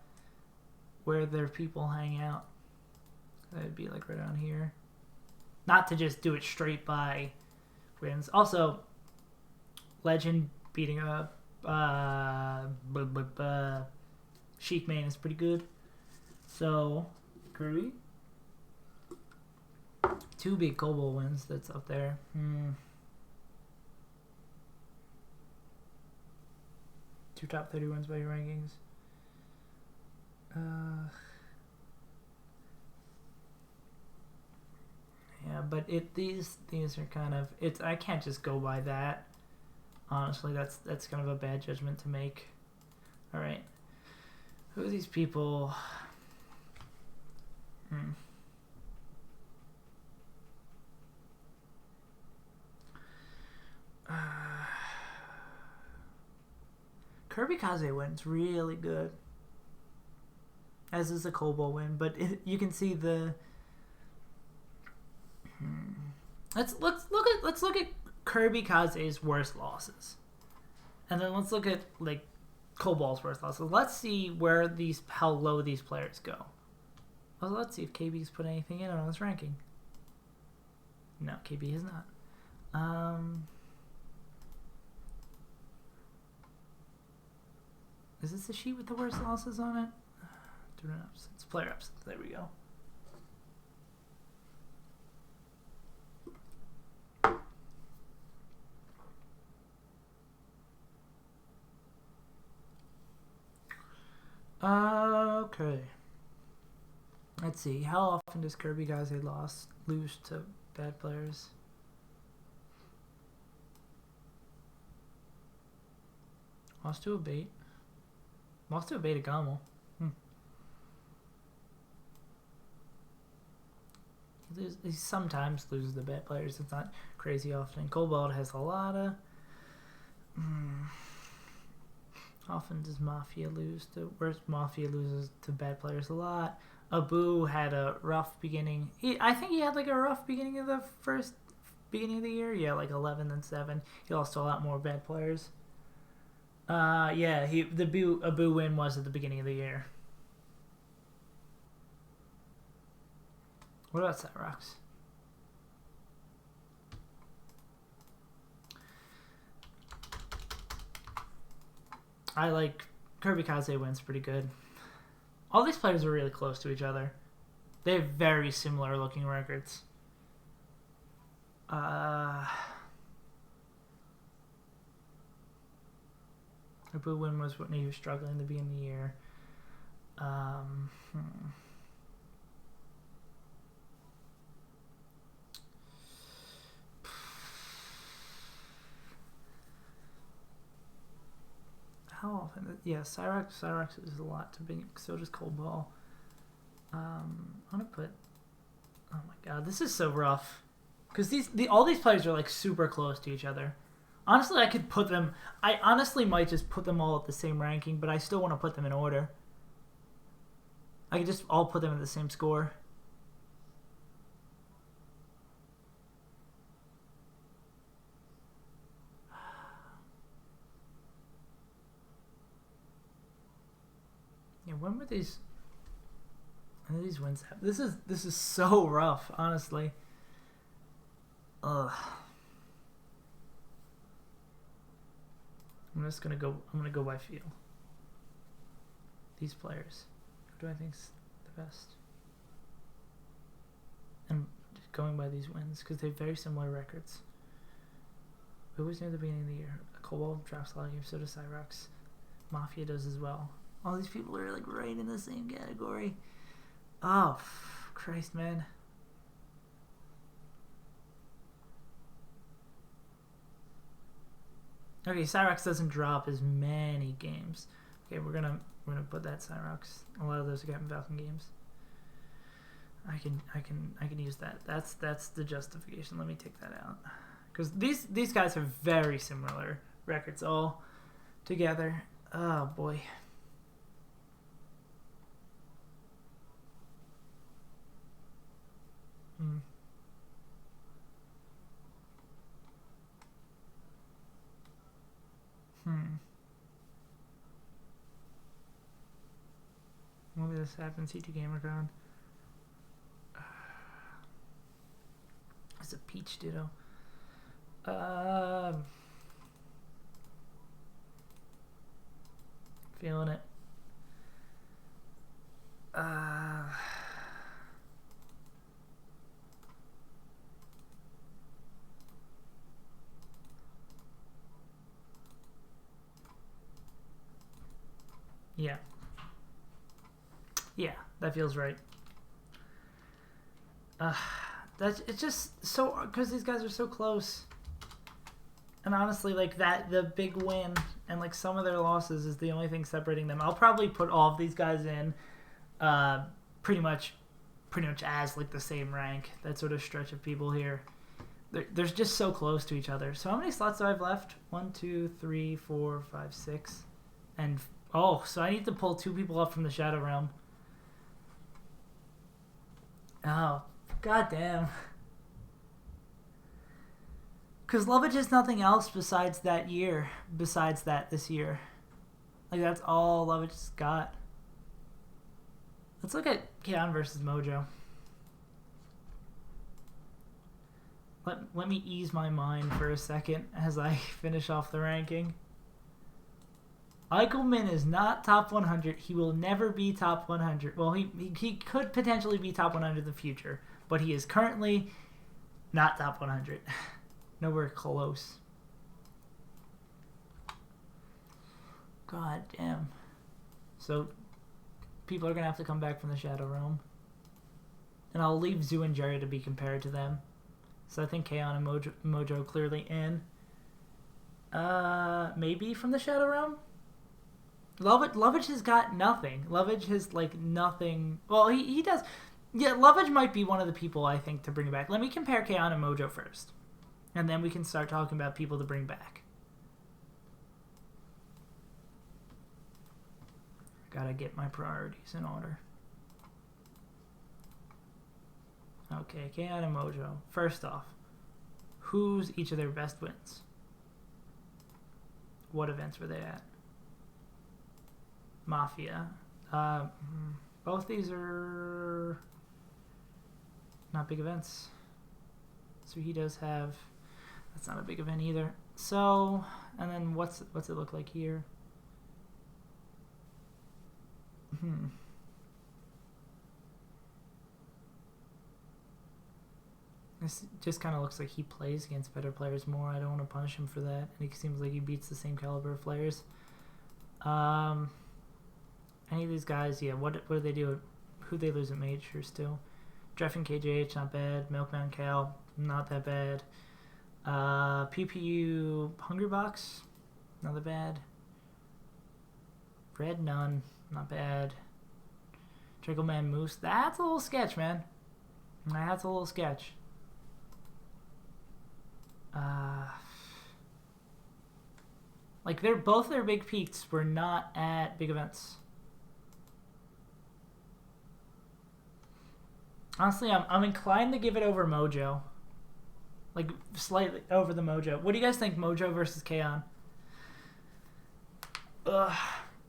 A: where their people hang out. That'd be like right around here. Not to just do it straight by wins. Also, Legend beating a Sheik main is pretty good. So, Kirby. 2 big Cobalt wins that's up there. 2 top 30 wins by your rankings. Yeah, but these are kind of I can't just go by that. Honestly, that's kind of a bad judgment to make. All right, who are these people? Kirby Kaze win's really good, as is the Cobalt win, but you can see the. Let's look at Kirby Kaze's worst losses, and then let's look at like Cobalt's worst losses. Let's see how low these players go. Well, let's see if KB's put anything in on his ranking. No, KB has not. Is this the sheet with the worst losses on it? Student absence, player absence. There we go. Okay. Let's see. How often does Kirby Kaze lose to bad players? Lost to a bait. Lost to a beta Gamo. He sometimes loses to bad players. It's not crazy often. Cobalt has a lot of... Often does Mafia lose to... Where's Mafia loses to bad players a lot. Abu had a rough beginning. I think he had like a rough beginning of the beginning of the year. Yeah, like 11 and 7. He lost to a lot more bad players. The Abu win was at the beginning of the year. What about Cyrox? I like Kirby Kaze wins pretty good. All these players are really close to each other. They have very similar looking records. Abu win was when he was struggling to be in the year. How often? Yeah, Cyrox is a lot to be. So does Cobalt. I'm gonna put. Oh my god, this is so rough. Because all these players are like super close to each other. Honestly, I could put them... I honestly might just put them all at the same ranking, but I still want to put them in order. I could just all put them at the same score. Yeah, when were these... When did these wins happen? This is so rough, honestly. Ugh. I'm gonna go by feel. These players. Who do I think's the best? And just going by these wins, because they have very similar records. Who was near the beginning of the year? Cobalt drops a lot of games, so does Cyrox. Mafia does as well. All these people are like right in the same category. Oh, Christ, man. Okay, Cyrox doesn't drop as many games. Okay, we're gonna put that Cyrox. A lot of those are Captain Falcon games. I can use that. That's the justification. Let me take that out. Because these guys have very similar records all together. Oh boy. What will this happen? C2 GamerCon. It's a Peach Ditto. Feeling it. Yeah. Yeah, that feels right. It's just so, because these guys are so close. And honestly, like the big win and like some of their losses is the only thing separating them. I'll probably put all of these guys in pretty much as like the same rank. That sort of stretch of people here. They're just so close to each other. So how many slots do I have left? 1, 2, 3, 4, 5, 6. And oh, so I need to pull 2 people up from the Shadow Realm. Oh, goddamn. Because Lovage has nothing else besides that this year. Like, that's all Lovage's got. Let's look at Keon versus Mojo. Let me ease my mind for a second as I finish off the ranking. Eichelman is not top 100. He will never be top 100. Well, he could potentially be top 100 in the future, but he is currently not top 100. Nowhere close. God damn. So, people are going to have to come back from the Shadow Realm. And I'll leave Zoo and Jerry to be compared to them. So I think Kaon and Mojo clearly in. Maybe from the Shadow Realm? Lovage has got nothing. Lovage has, like, nothing. Well, he does. Yeah, Lovage might be one of the people, I think, to bring back. Let me compare Kaon and Mojo first. And then we can start talking about people to bring back. Gotta get my priorities in order. Okay, Kaon and Mojo. First off, who's each of their best wins? What events were they at? Mafia. Both these are not big events. So he does have... That's not a big event either. So, and then what's it look like here? This just kind of looks like he plays against better players more. I don't want to punish him for that. And he seems like he beats the same caliber of players. Any of these guys, yeah, what do they do? Who they lose at Major still? Dreffen KJH, not bad. Milkman Cal, not that bad. PPU Hungrybox, not that bad. Red Nun, not bad. Trickleman Moose, that's a little sketch, man. That's a little sketch. Like both their big peaks were not at big events. Honestly, I'm inclined to give it over Mojo. Like, slightly over the Mojo. What do you guys think, Mojo versus Kaon? Ugh.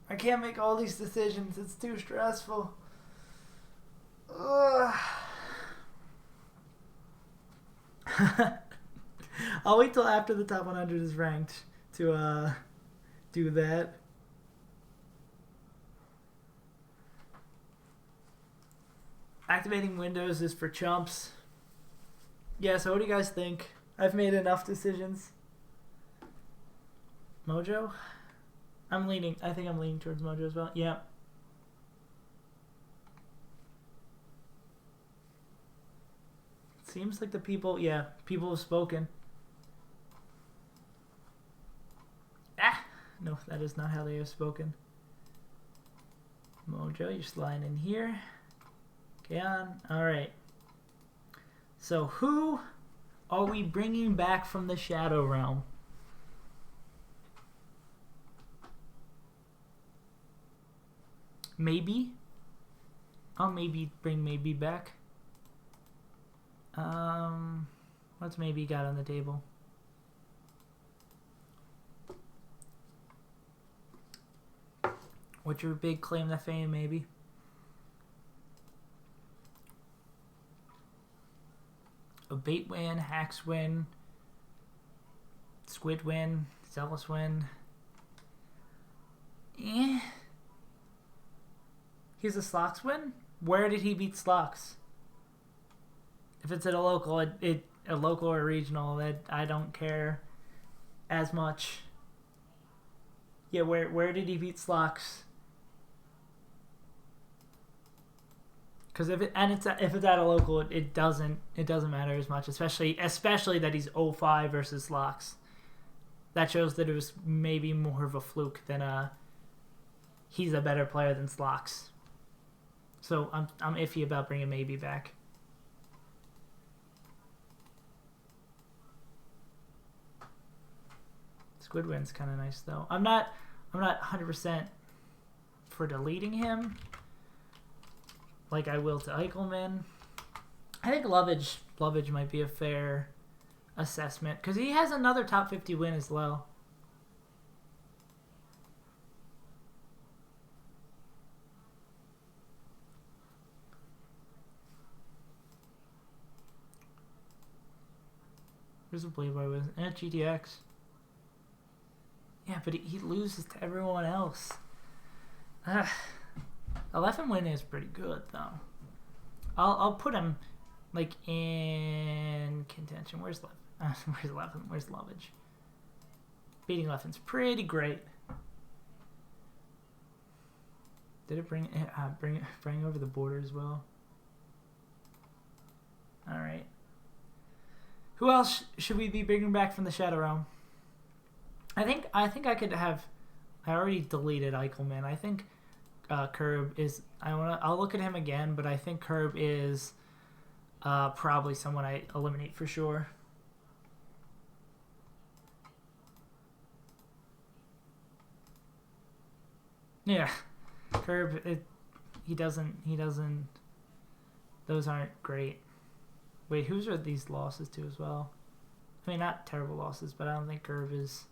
A: I can't make all these decisions. It's too stressful. Ugh. I'll wait till after the top 100 is ranked to do that. Activating Windows is for chumps. Yeah, so what do you guys think? I've made enough decisions. Mojo? I think I'm leaning towards Mojo as well. Yeah. Seems like the people have spoken. No, that is not how they have spoken. Mojo, you're sliding in here. Okay, on. Alright. So who are we bringing back from the Shadow Realm? Maybe. I'll maybe bring Maybe back. What's Maybe got on the table? What's your big claim to fame, Maybe? A bait win, hacks win, squid win, zealous win. He's a Slox win? Where did he beat Slox? If it's at a local, a local or regional, that I don't care as much. Yeah, where did he beat Slox? Because if it's at a local, it doesn't matter as much, especially that he's 0-5 versus Slox. That shows that it was maybe more of a fluke than he's a better player than Slox. So I'm iffy about bringing Maybe back. Squidwin's kind of nice though. I'm not 100% for deleting him like I will to Eichelman. I think Lovage might be a fair assessment because he has another top 50 win as well. Where's the Playboy with? GTX. Yeah, but he loses to everyone else. 11 win is pretty good though. I'll put him like in contention. Where's 11? Where's Lovage? Beating 11's pretty great. Did it bring over the border as well? All right. Who else should we be bringing back from the Shadow Realm? I think I could have. I already deleted Eichelman. I think Curb is. I'll look at him again, but I think Curb is probably someone I eliminate for sure. Yeah, Curb. He doesn't. Those aren't great. Wait, whose are these losses to as well? I mean, not terrible losses, but I don't think Curb is.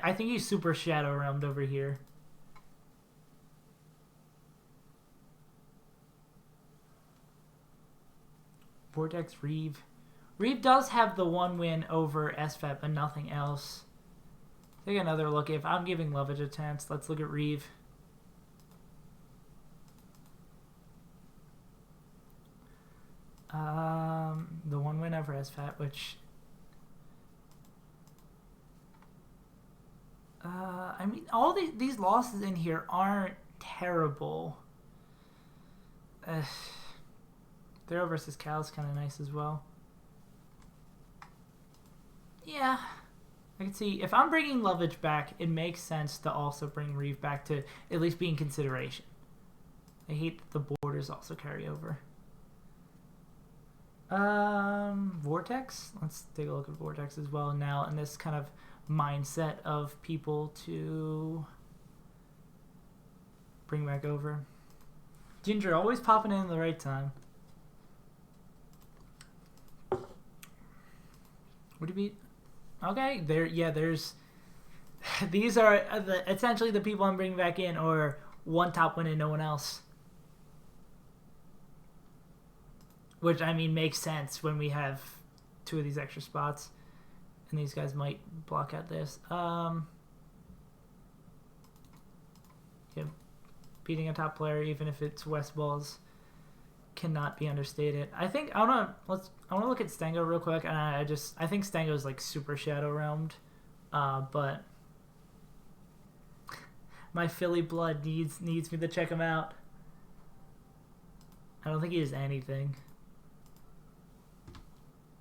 A: I think he's super Shadow Realmed over here. Vortex Reeve. Reeve does have the one win over SFAT, but nothing else. Take another look. If I'm giving Lovage a chance, let's look at Reeve. The one win over SFAT, which I mean, all these losses in here aren't terrible. Thero versus Cal's kind of nice as well. Yeah, I can see if I'm bringing Lovage back, it makes sense to also bring Reeve back to at least be in consideration. I hate that the borders also carry over. Vortex. Let's take a look at Vortex as well now, and this kind of mindset of people to bring back over. Ginger always popping in at the right time. Would it be okay? There, yeah. There's these are essentially the people I'm bringing back in, or one top win and no one else. Which, I mean, makes sense when we have two of these extra spots. And these guys might block out this. Yeah, beating a top player, even if it's West Balls, cannot be understated. I want to look at Stengo real quick, and I think Stengo is like super Shadow Realmed, but my Philly blood needs me to check him out. I don't think he has anything.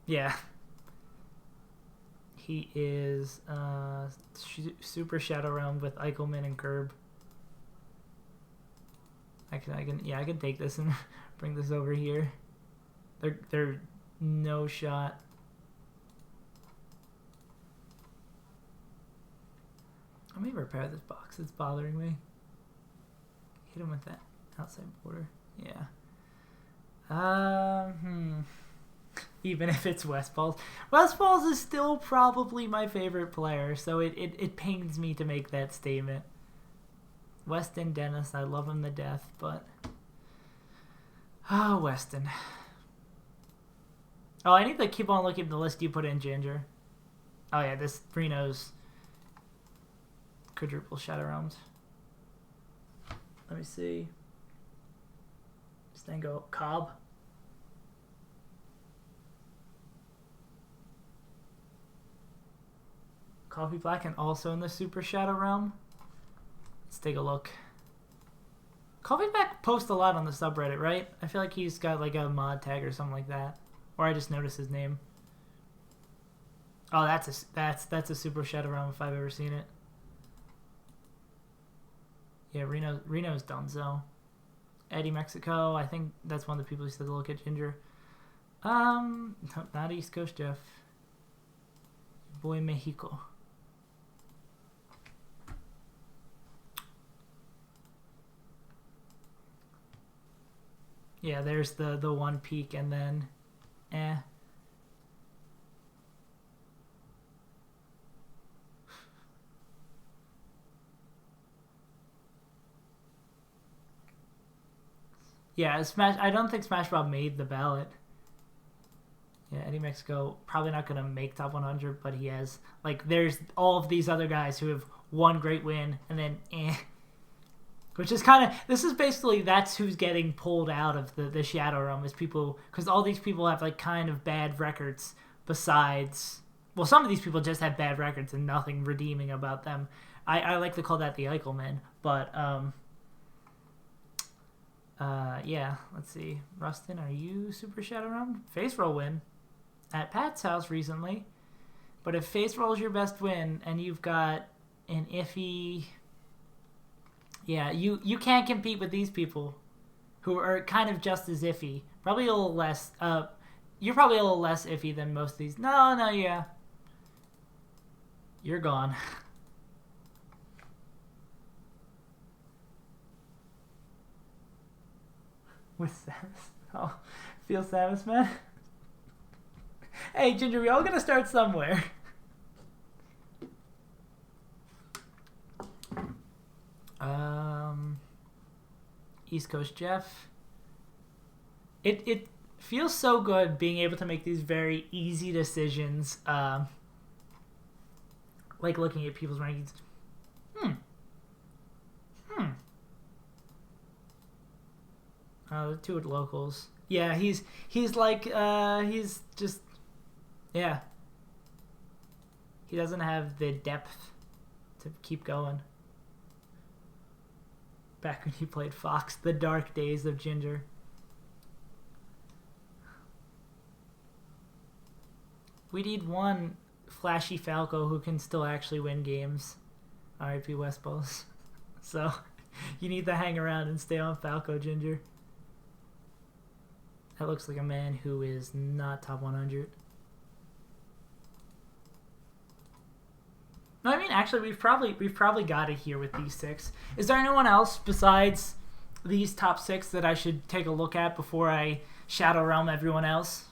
A: Yeah. He is Super Shadow Realm with Eichelman and Curb. I can take this and bring this over here. They're no shot. Let me repair this box. It's bothering me. Hit him with that outside border. Yeah. Even if it's Westfalls. Westfalls is still probably my favorite player, so it pains me to make that statement. Weston Dennis, I love him to death, but... Oh, Weston. Oh, I need to keep on looking at the list you put in, Ginger. Oh yeah, this Reno's quadruple Shadow Realms. Let me see. Stango Cobb. Coffee Black and also in the Super Shadow Realm. Let's take a look. Coffee Black posts a lot on the subreddit, right? I feel like he's got like a mod tag or something like that. Or I just noticed his name. Oh, that's a Super Shadow Realm if I've ever seen it. Yeah, Reno's Dunzo. Eddie Mexico, I think that's one of the people who said to look at Ginger. Not East Coast Jeff. Boy Mexico. Yeah, there's the one peak and then Yeah, I don't think Smash Bob made the ballot. Yeah, Eddie Mexico probably not gonna make top 100, but he has there's all of these other guys who have one great win and then which is kind of, this is basically, that's who's getting pulled out of the Shadow Realm is people, because all these people have kind of bad records besides, well, some of these people just have bad records and nothing redeeming about them. I like to call that the Eichelman, but yeah, let's see. Rustin, are you Super Shadow Realm? Face Roll win at Pat's house recently, but if Face Roll is your best win and you've got an iffy... Yeah, you can't compete with these people who are kind of just as iffy. Probably a little less. You're probably a little less iffy than most of these. No, yeah. You're gone. With Samus. Oh, feel Samus, man? Hey, Ginger, we all gonna start somewhere. East Coast Jeff. It feels so good being able to make these very easy decisions. Like looking at people's rankings. The two at locals. Yeah, he's just, yeah. He doesn't have the depth to keep going. Back when he played Fox, the dark days of Ginger. We need one flashy Falco who can still actually win games. R.I.P. Westballs. So, you need to hang around and stay on Falco, Ginger. That looks like a man who is not top 100. No, I mean, actually, we've probably got it here with these 6. Is there anyone else besides these top 6 that I should take a look at before I Shadow Realm everyone else?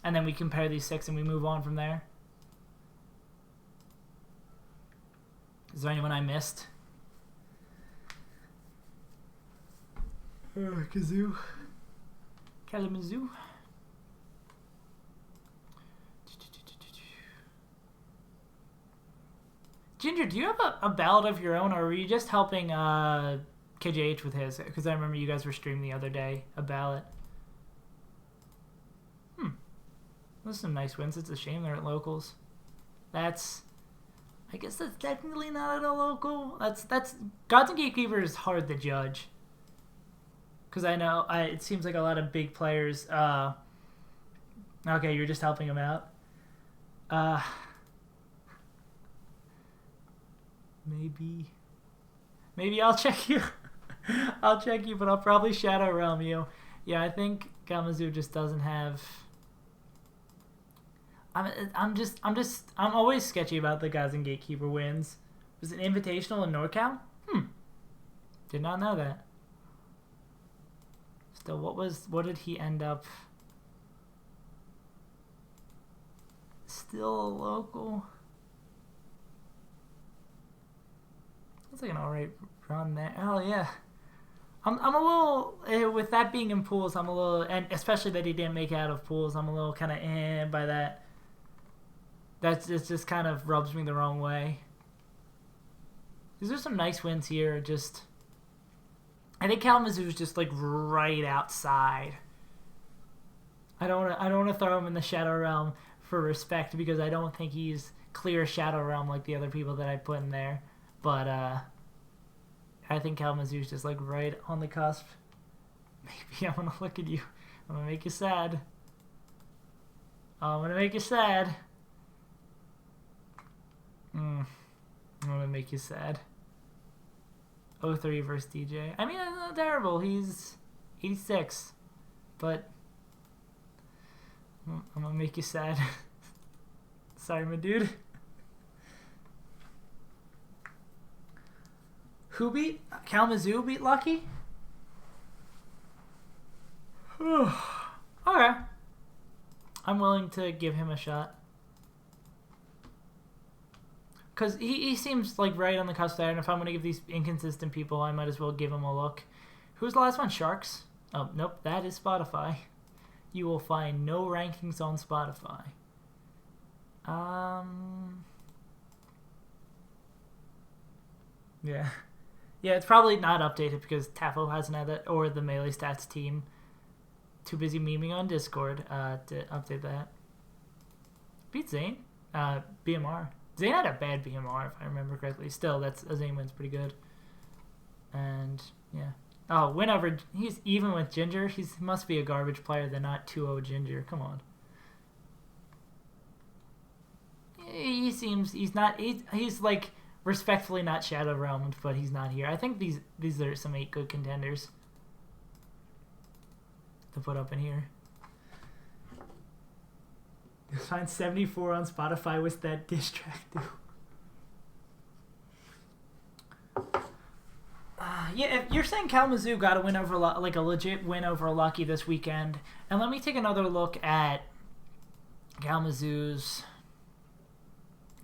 A: And then we compare these 6 and we move on from there? Is there anyone I missed? Kazoo. Kalamazoo. Ginger, do you have a ballot of your own, or were you just helping KJH with his? Because I remember you guys were streaming the other day a ballot. Those are some nice wins. It's a shame they're at locals. That's I guess that's technically not at a local. That's Gods and Gatekeeper is hard to judge. Because I know it seems like a lot of big players. Okay, you're just helping him out. Maybe I'll check you. I'll check you, but I'll probably Shadow Realm you. Yeah, I think Kalamazoo just doesn't have. I'm always sketchy about the Gods and Gatekeeper wins. Was it Invitational in NorCal? Did not know that. Still, what did he end up? Still a local. That's like an alright run there. Oh yeah. I'm a little with that being in pools. I'm a little, and especially that he didn't make it out of pools. I'm a little kind of by that. It just kind of rubs me the wrong way. These are some nice wins here. Just, I think Kalamazoo's just like right outside. I don't want to throw him in the Shadow Realm for respect because I don't think he's clear Shadow Realm like the other people that I put in there. But I think Kalamazoo's just like right on the cusp. Maybe I'm gonna look at you. I'm gonna make you sad. I'm gonna make you sad. I'm gonna make you sad. 03 versus DJ. I mean, that's not terrible. He's 86. But I'm gonna make you sad. Sorry, my dude. Who beat? Kalamazoo beat Lucky? Okay. I'm willing to give him a shot. Because he seems like right on the cusp there, and if I'm going to give these inconsistent people, I might as well give him a look. Who's the last one? Sharks? Oh, nope, that is Spotify. You will find no rankings on Spotify. Yeah. Yeah, it's probably not updated because Tafo hasn't had that, or the Melee Stats team. Too busy memeing on Discord to update that. Beat Zane. BMR. Zane had a bad BMR, if I remember correctly. Still, a Zane win's pretty good. And, yeah. Oh, win over... He's even with Ginger. He must be a garbage player. They're not 2-0 Ginger. Come on. He seems... He's not... He's like... Respectfully not Shadow Realmed, but he's not here. I think these are some 8 good contenders to put up in here. You'll find 74 on Spotify with that diss track, too. Yeah, if you're saying Kalamazoo got a win over like a legit win over Lucky this weekend, and let me take another look at Kalamazoo's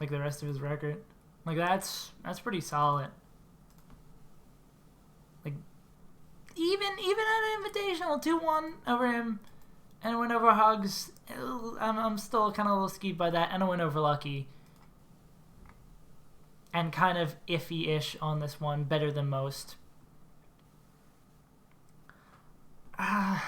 A: like the rest of his record. Like that's pretty solid. Like even at an Invitational 2-1 over him and a win over Hugs, I'm still kind of a little skeeved by that, and a win over Lucky. And kind of iffy-ish on this one, better than most. I'm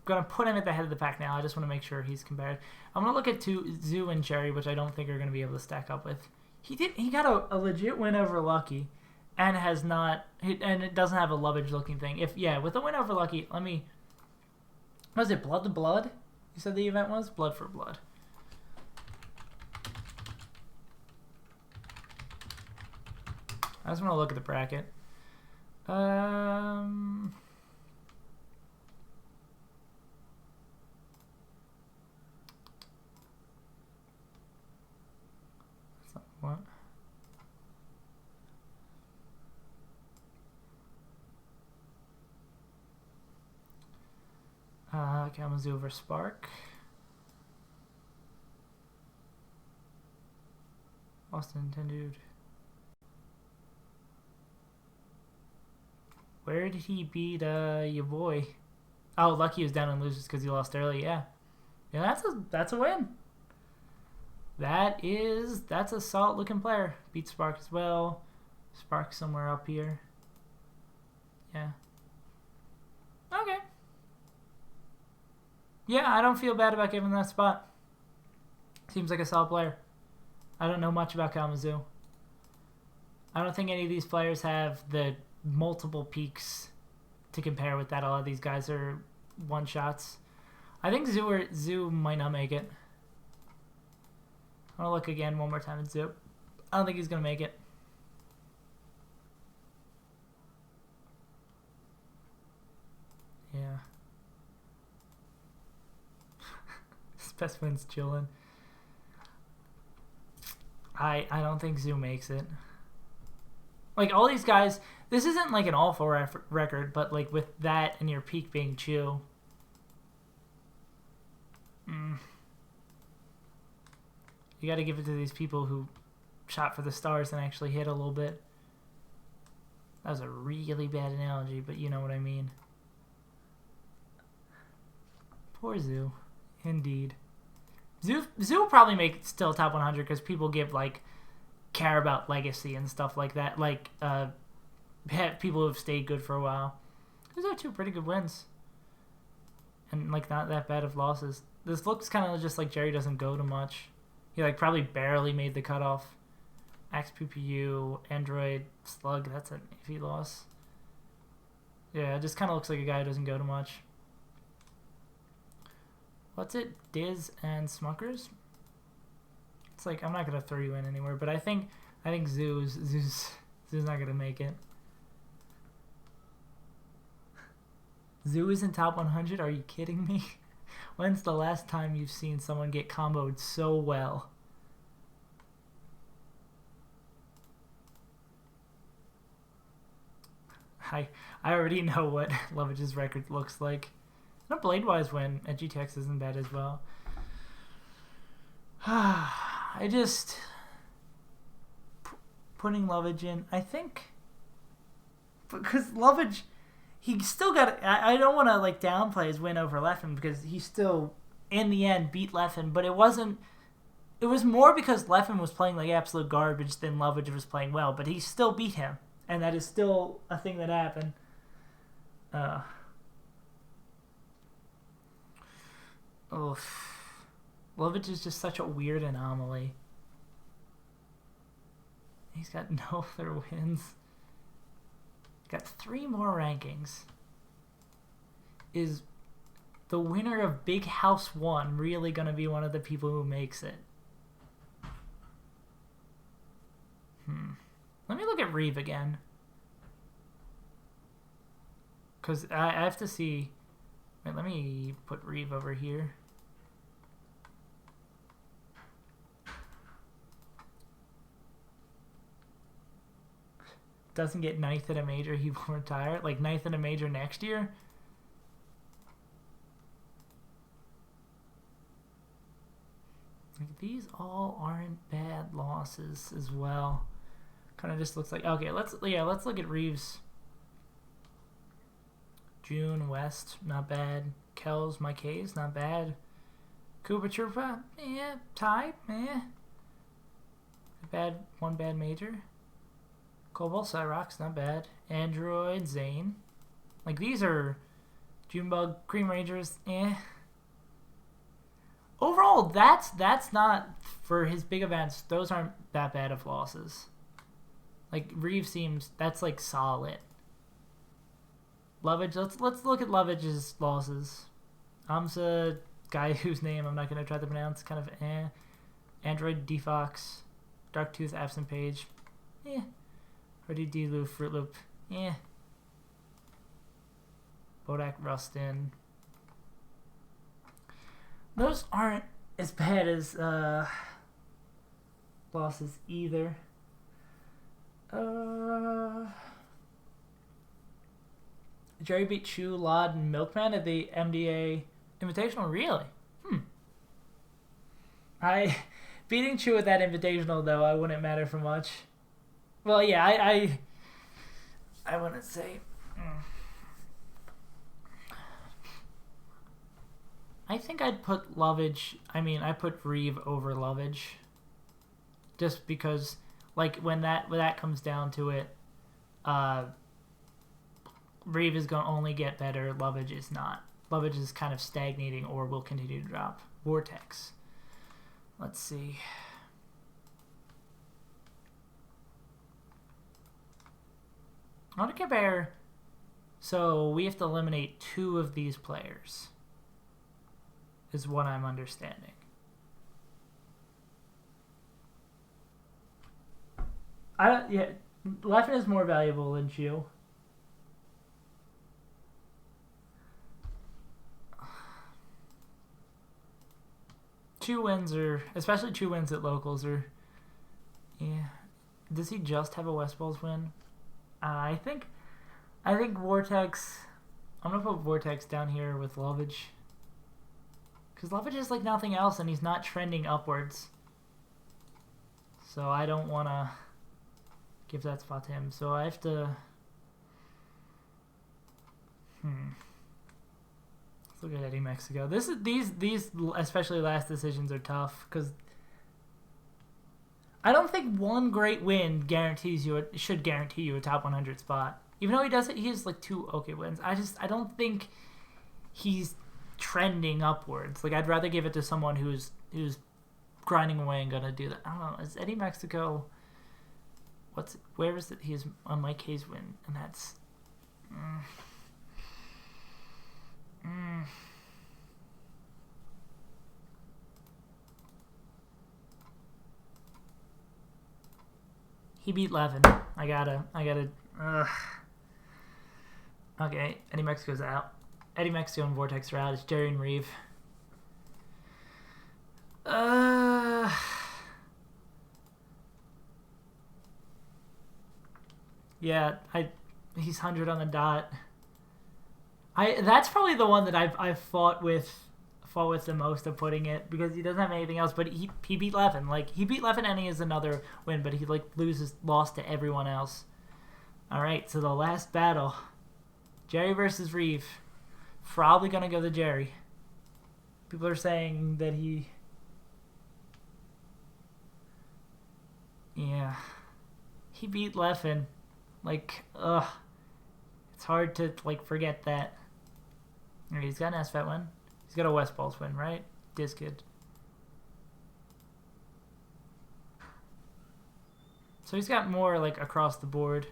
A: gonna put him at the head of the pack now. I just want to make sure he's compared. I'm gonna look at Zoo and Jerry, which I don't think are gonna be able to stack up with. He got a legit win over Lucky, and has not, and it doesn't have a Lovage looking thing. With a win over Lucky, was it Blood to Blood? You said the event was Blood for Blood. I just want to look at the bracket. What? Kalamazoo over Spark. Austin intended. Where did he beat your boy? Oh, Lucky was down and loses because he lost early. Yeah, that's a win. That's a solid looking player. Beat Spark as well. Spark somewhere up here. Yeah. Okay. Yeah, I don't feel bad about giving that spot. Seems like a solid player. I don't know much about Kalamazoo. I don't think any of these players have the multiple peaks to compare with that. A lot of these guys are one-shots. I think Zoo might not make it. I'm going to look again one more time at Zoo. I don't think he's going to make it. Yeah. His best friend's chilling. I don't think Zoo makes it. Like, all these guys, this isn't like an awful record, but like with that and your peak being Chew. You got to give it to these people who shot for the stars and actually hit a little bit. That was a really bad analogy, but you know what I mean. Poor Zoo. Indeed. Zoo will probably make still top 100 because people care about legacy and stuff like that. Like, people who have stayed good for a while. Those are 2 pretty good wins. And, like, not that bad of losses. This looks kind of just like Jerry doesn't go to much. He, like, probably barely made the cutoff. Axe PPU, Android, Slug, that's an iffy loss. Yeah, it just kind of looks like a guy who doesn't go to much. What's it? Diz and Smuckers? It's like, I'm not going to throw you in anywhere, but I think Zoo's not going to make it. Zoo isn't top 100? Are you kidding me? When's the last time you've seen someone get comboed so well? I already know what Lovage's record looks like. And a Blade-wise win at GTX isn't bad as well. I just... Putting Lovage in, I think... Because Lovage... He still got... I don't want to like downplay his win over Leffen because he still, in the end, beat Leffen. But it wasn't... It was more because Leffen was playing like absolute garbage than Lovage was playing well. But he still beat him. And that is still a thing that happened. Lovage is just such a weird anomaly. He's got no other wins. Got 3 more rankings. Is the winner of Big House 1 really going to be one of the people who makes it? Let me look at Reeve again. Because I have to see... Wait, let me put Reeve over here. Doesn't get 9th at a major, he will retire. Like 9th at a major next year? Like, these all aren't bad losses as well. Kind of just looks like... Okay, let's look at Reeves. June, West, not bad. Kells, my K's, not bad. Koopa Troopa, tie, one bad major. Cobalt, Cyrox, not bad. Android, Zane. Like, these are Junebug, Cream Rangers, Overall, that's not, for his big events, those aren't that bad of losses. Like, Reeve seems, that's like solid. Lovage, let's look at Lovage's losses. Amsa, guy whose name I'm not going to try to pronounce, kind of Android, Defox, Darktooth, Absent Page, Hardy, D-Loop, Fruit Loop, Bodak, Rustin. Those aren't as bad as losses either. Jerry beat Chew, Lod, and Milkman at the MDA Invitational. Really? Beating Chew at that Invitational, though, I wouldn't matter for much. Well, yeah, I wouldn't say. I think I'd put Lovage. I put Reeve over Lovage. Just because, like, when that comes down to it, Reeve is going to only get better. Lovage is not. Lovage is kind of stagnating or will continue to drop. Vortex. Let's see. I want to compare. So we have to eliminate 2 of these players, is what I'm understanding. Yeah, Leffen is more valuable than Chu. Chu wins especially Chu wins at locals yeah. Does he just have a West Balls win? I think Vortex. I'm gonna put Vortex down here with Lovage, because Lovage is like nothing else, and he's not trending upwards. So I don't want to give that spot to him. So I have to. Let's look at Eddie Mexico. These especially last decisions are tough, because I don't think one great win should guarantee you a top 100 spot. Even though he has like 2 okay wins. I don't think he's trending upwards. Like, I'd rather give it to someone who's grinding away and gonna do that. I don't know. Is Eddie Mexico? Where is it? He is on Mike Hayes win, and that's. He beat Levin. I gotta. Okay, Eddie Mexico's out. Eddie Mexico and Vortex are out. It's Jerry and Reeve. Yeah, he's 100 on the dot. That's probably the one that I've fought with the most of putting it, because he doesn't have anything else. But he beat Levin. Like, he beat Levin, and he has another win, but he like lost to everyone else. All right, so the last battle, Jerry versus Reeve. Probably gonna go to Jerry. People are saying that he. Yeah, he beat Levin. Like, it's hard to like forget that. Okay, he's got an SFAT win. He's got a West Balls win, right? Diz Kid. So he's got more like across the board.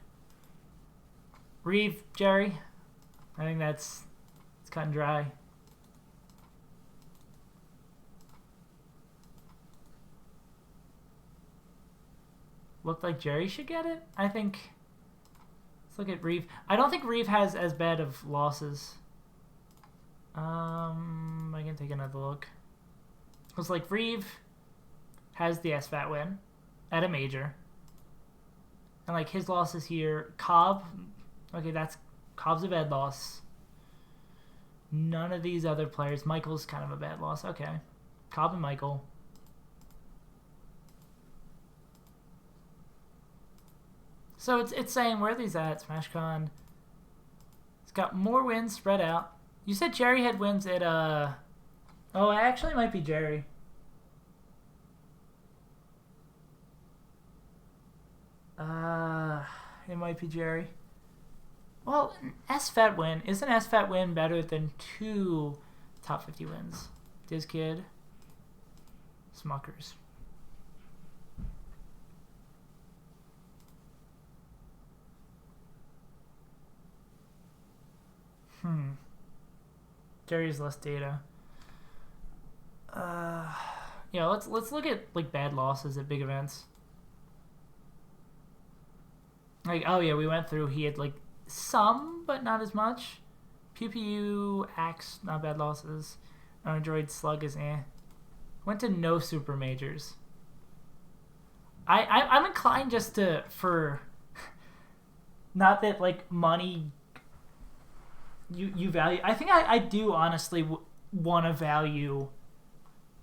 A: Reeve, Jerry. I think it's cut and dry. Looked like Jerry should get it. I think. Let's look at Reeve. I don't think Reeve has as bad of losses. I can take another look. Looks like Reeve has the SFAT win at a major. And like his losses here, Cobb. Okay, Cobb's a bad loss. None of these other players. Michael's kind of a bad loss. Okay. Cobb and Michael. So it's saying, where are these at? SmashCon. It's got more wins spread out. You said Jerry had wins at oh, it actually might be Jerry. It might be Jerry. Well, an SFAT win. Is an SFAT win better than 2 top 50 wins? Diz Kid. Smuckers. Jerry's less data. Yeah, let's look at like bad losses at big events. Like, oh yeah, we went through. He had like some, but not as much. Pew Pew, Axe, not bad losses. Android Slug is Went to no super majors. I'm inclined just for not that like money you value. I think I do honestly want to value.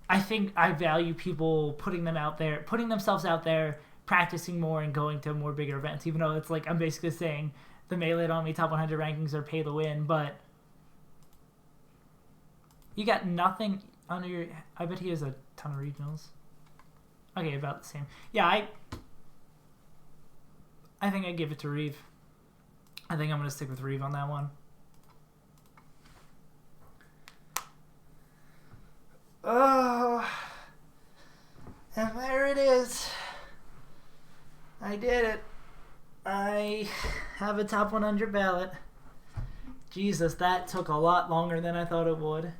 A: I think I value people putting themselves out there, practicing more, and going to more bigger events. Even though it's like I'm basically saying the Melee Only top 100 rankings are pay to win, but you got nothing under your. I bet he has a ton of regionals. Okay, about the same. Yeah, I think I'd give it to Reeve. I think I'm gonna stick with Reeve on that one. And there it is. I did it. I have a top 100 ballot. Jesus, that took a lot longer than I thought it would.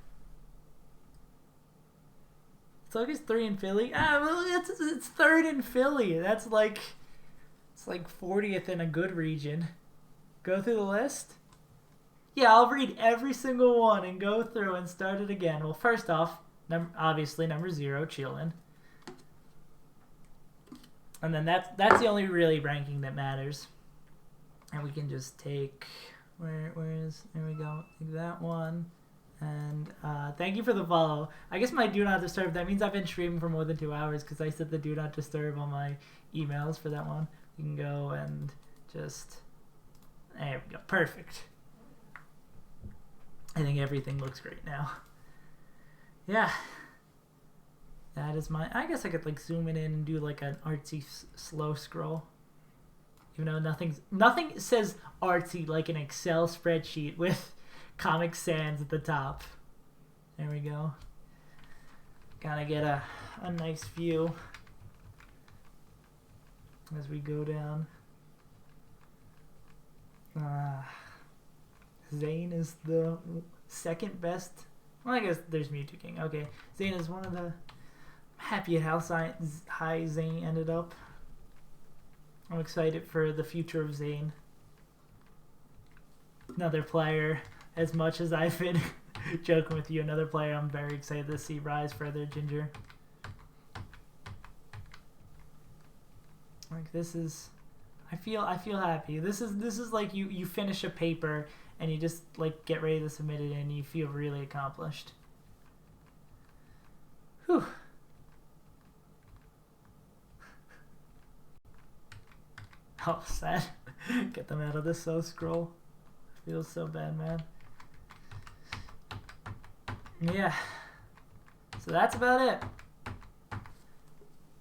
A: So I guess 3 in Philly. Well, it's 3rd in Philly. That's like, it's like 40th in a good region. Go through the list. Yeah, I'll read every single one and go through and start it again. Well, first off, obviously number 0, Chillin. And then that's the only really ranking that matters. And we can just take, there we go, take that one. And thank you for the follow. I guess my do not disturb, that means I've been streaming for more than 2 hours because I set the do not disturb on my emails for that one. You can go and just, there we go, perfect. I think everything looks great now. Yeah. That is my, I guess I could like zoom it in and do like an artsy slow scroll. Even though nothing says artsy like an Excel spreadsheet with Comic Sans at the top. There we go. Gotta get a nice view as we go down. Zane is the 2nd best. Well, I guess there's Mewtwo King. Okay, Zane is one of the, happy at how high Zane ended up. I'm excited for the future of Zane. Another player, as much as I've been joking with you, another player I'm very excited to see rise further, Ginger. Like this is, I feel happy. This is like you finish a paper and you just like get ready to submit it and you feel really accomplished. Whew. Oh, sad. Get them out of this so scroll. Feels so bad, man. Yeah. So that's about it.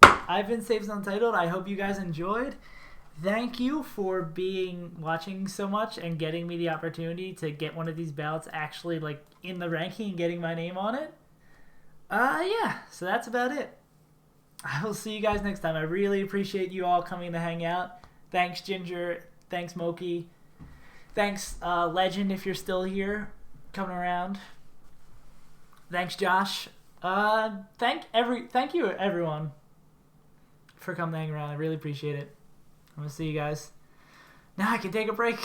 A: I've been SaveAsUntitled. I hope you guys enjoyed. Thank you for watching so much and getting me the opportunity to get one of these ballots actually like in the ranking and getting my name on it. Yeah. So that's about it. I will see you guys next time. I really appreciate you all coming to hang out. Thanks, Ginger. Thanks, Moki. Thanks, Legend, if you're still here, coming around. Thanks, Josh. Thank you, everyone, for coming to hang around. I really appreciate it. I'm gonna see you guys. Now I can take a break.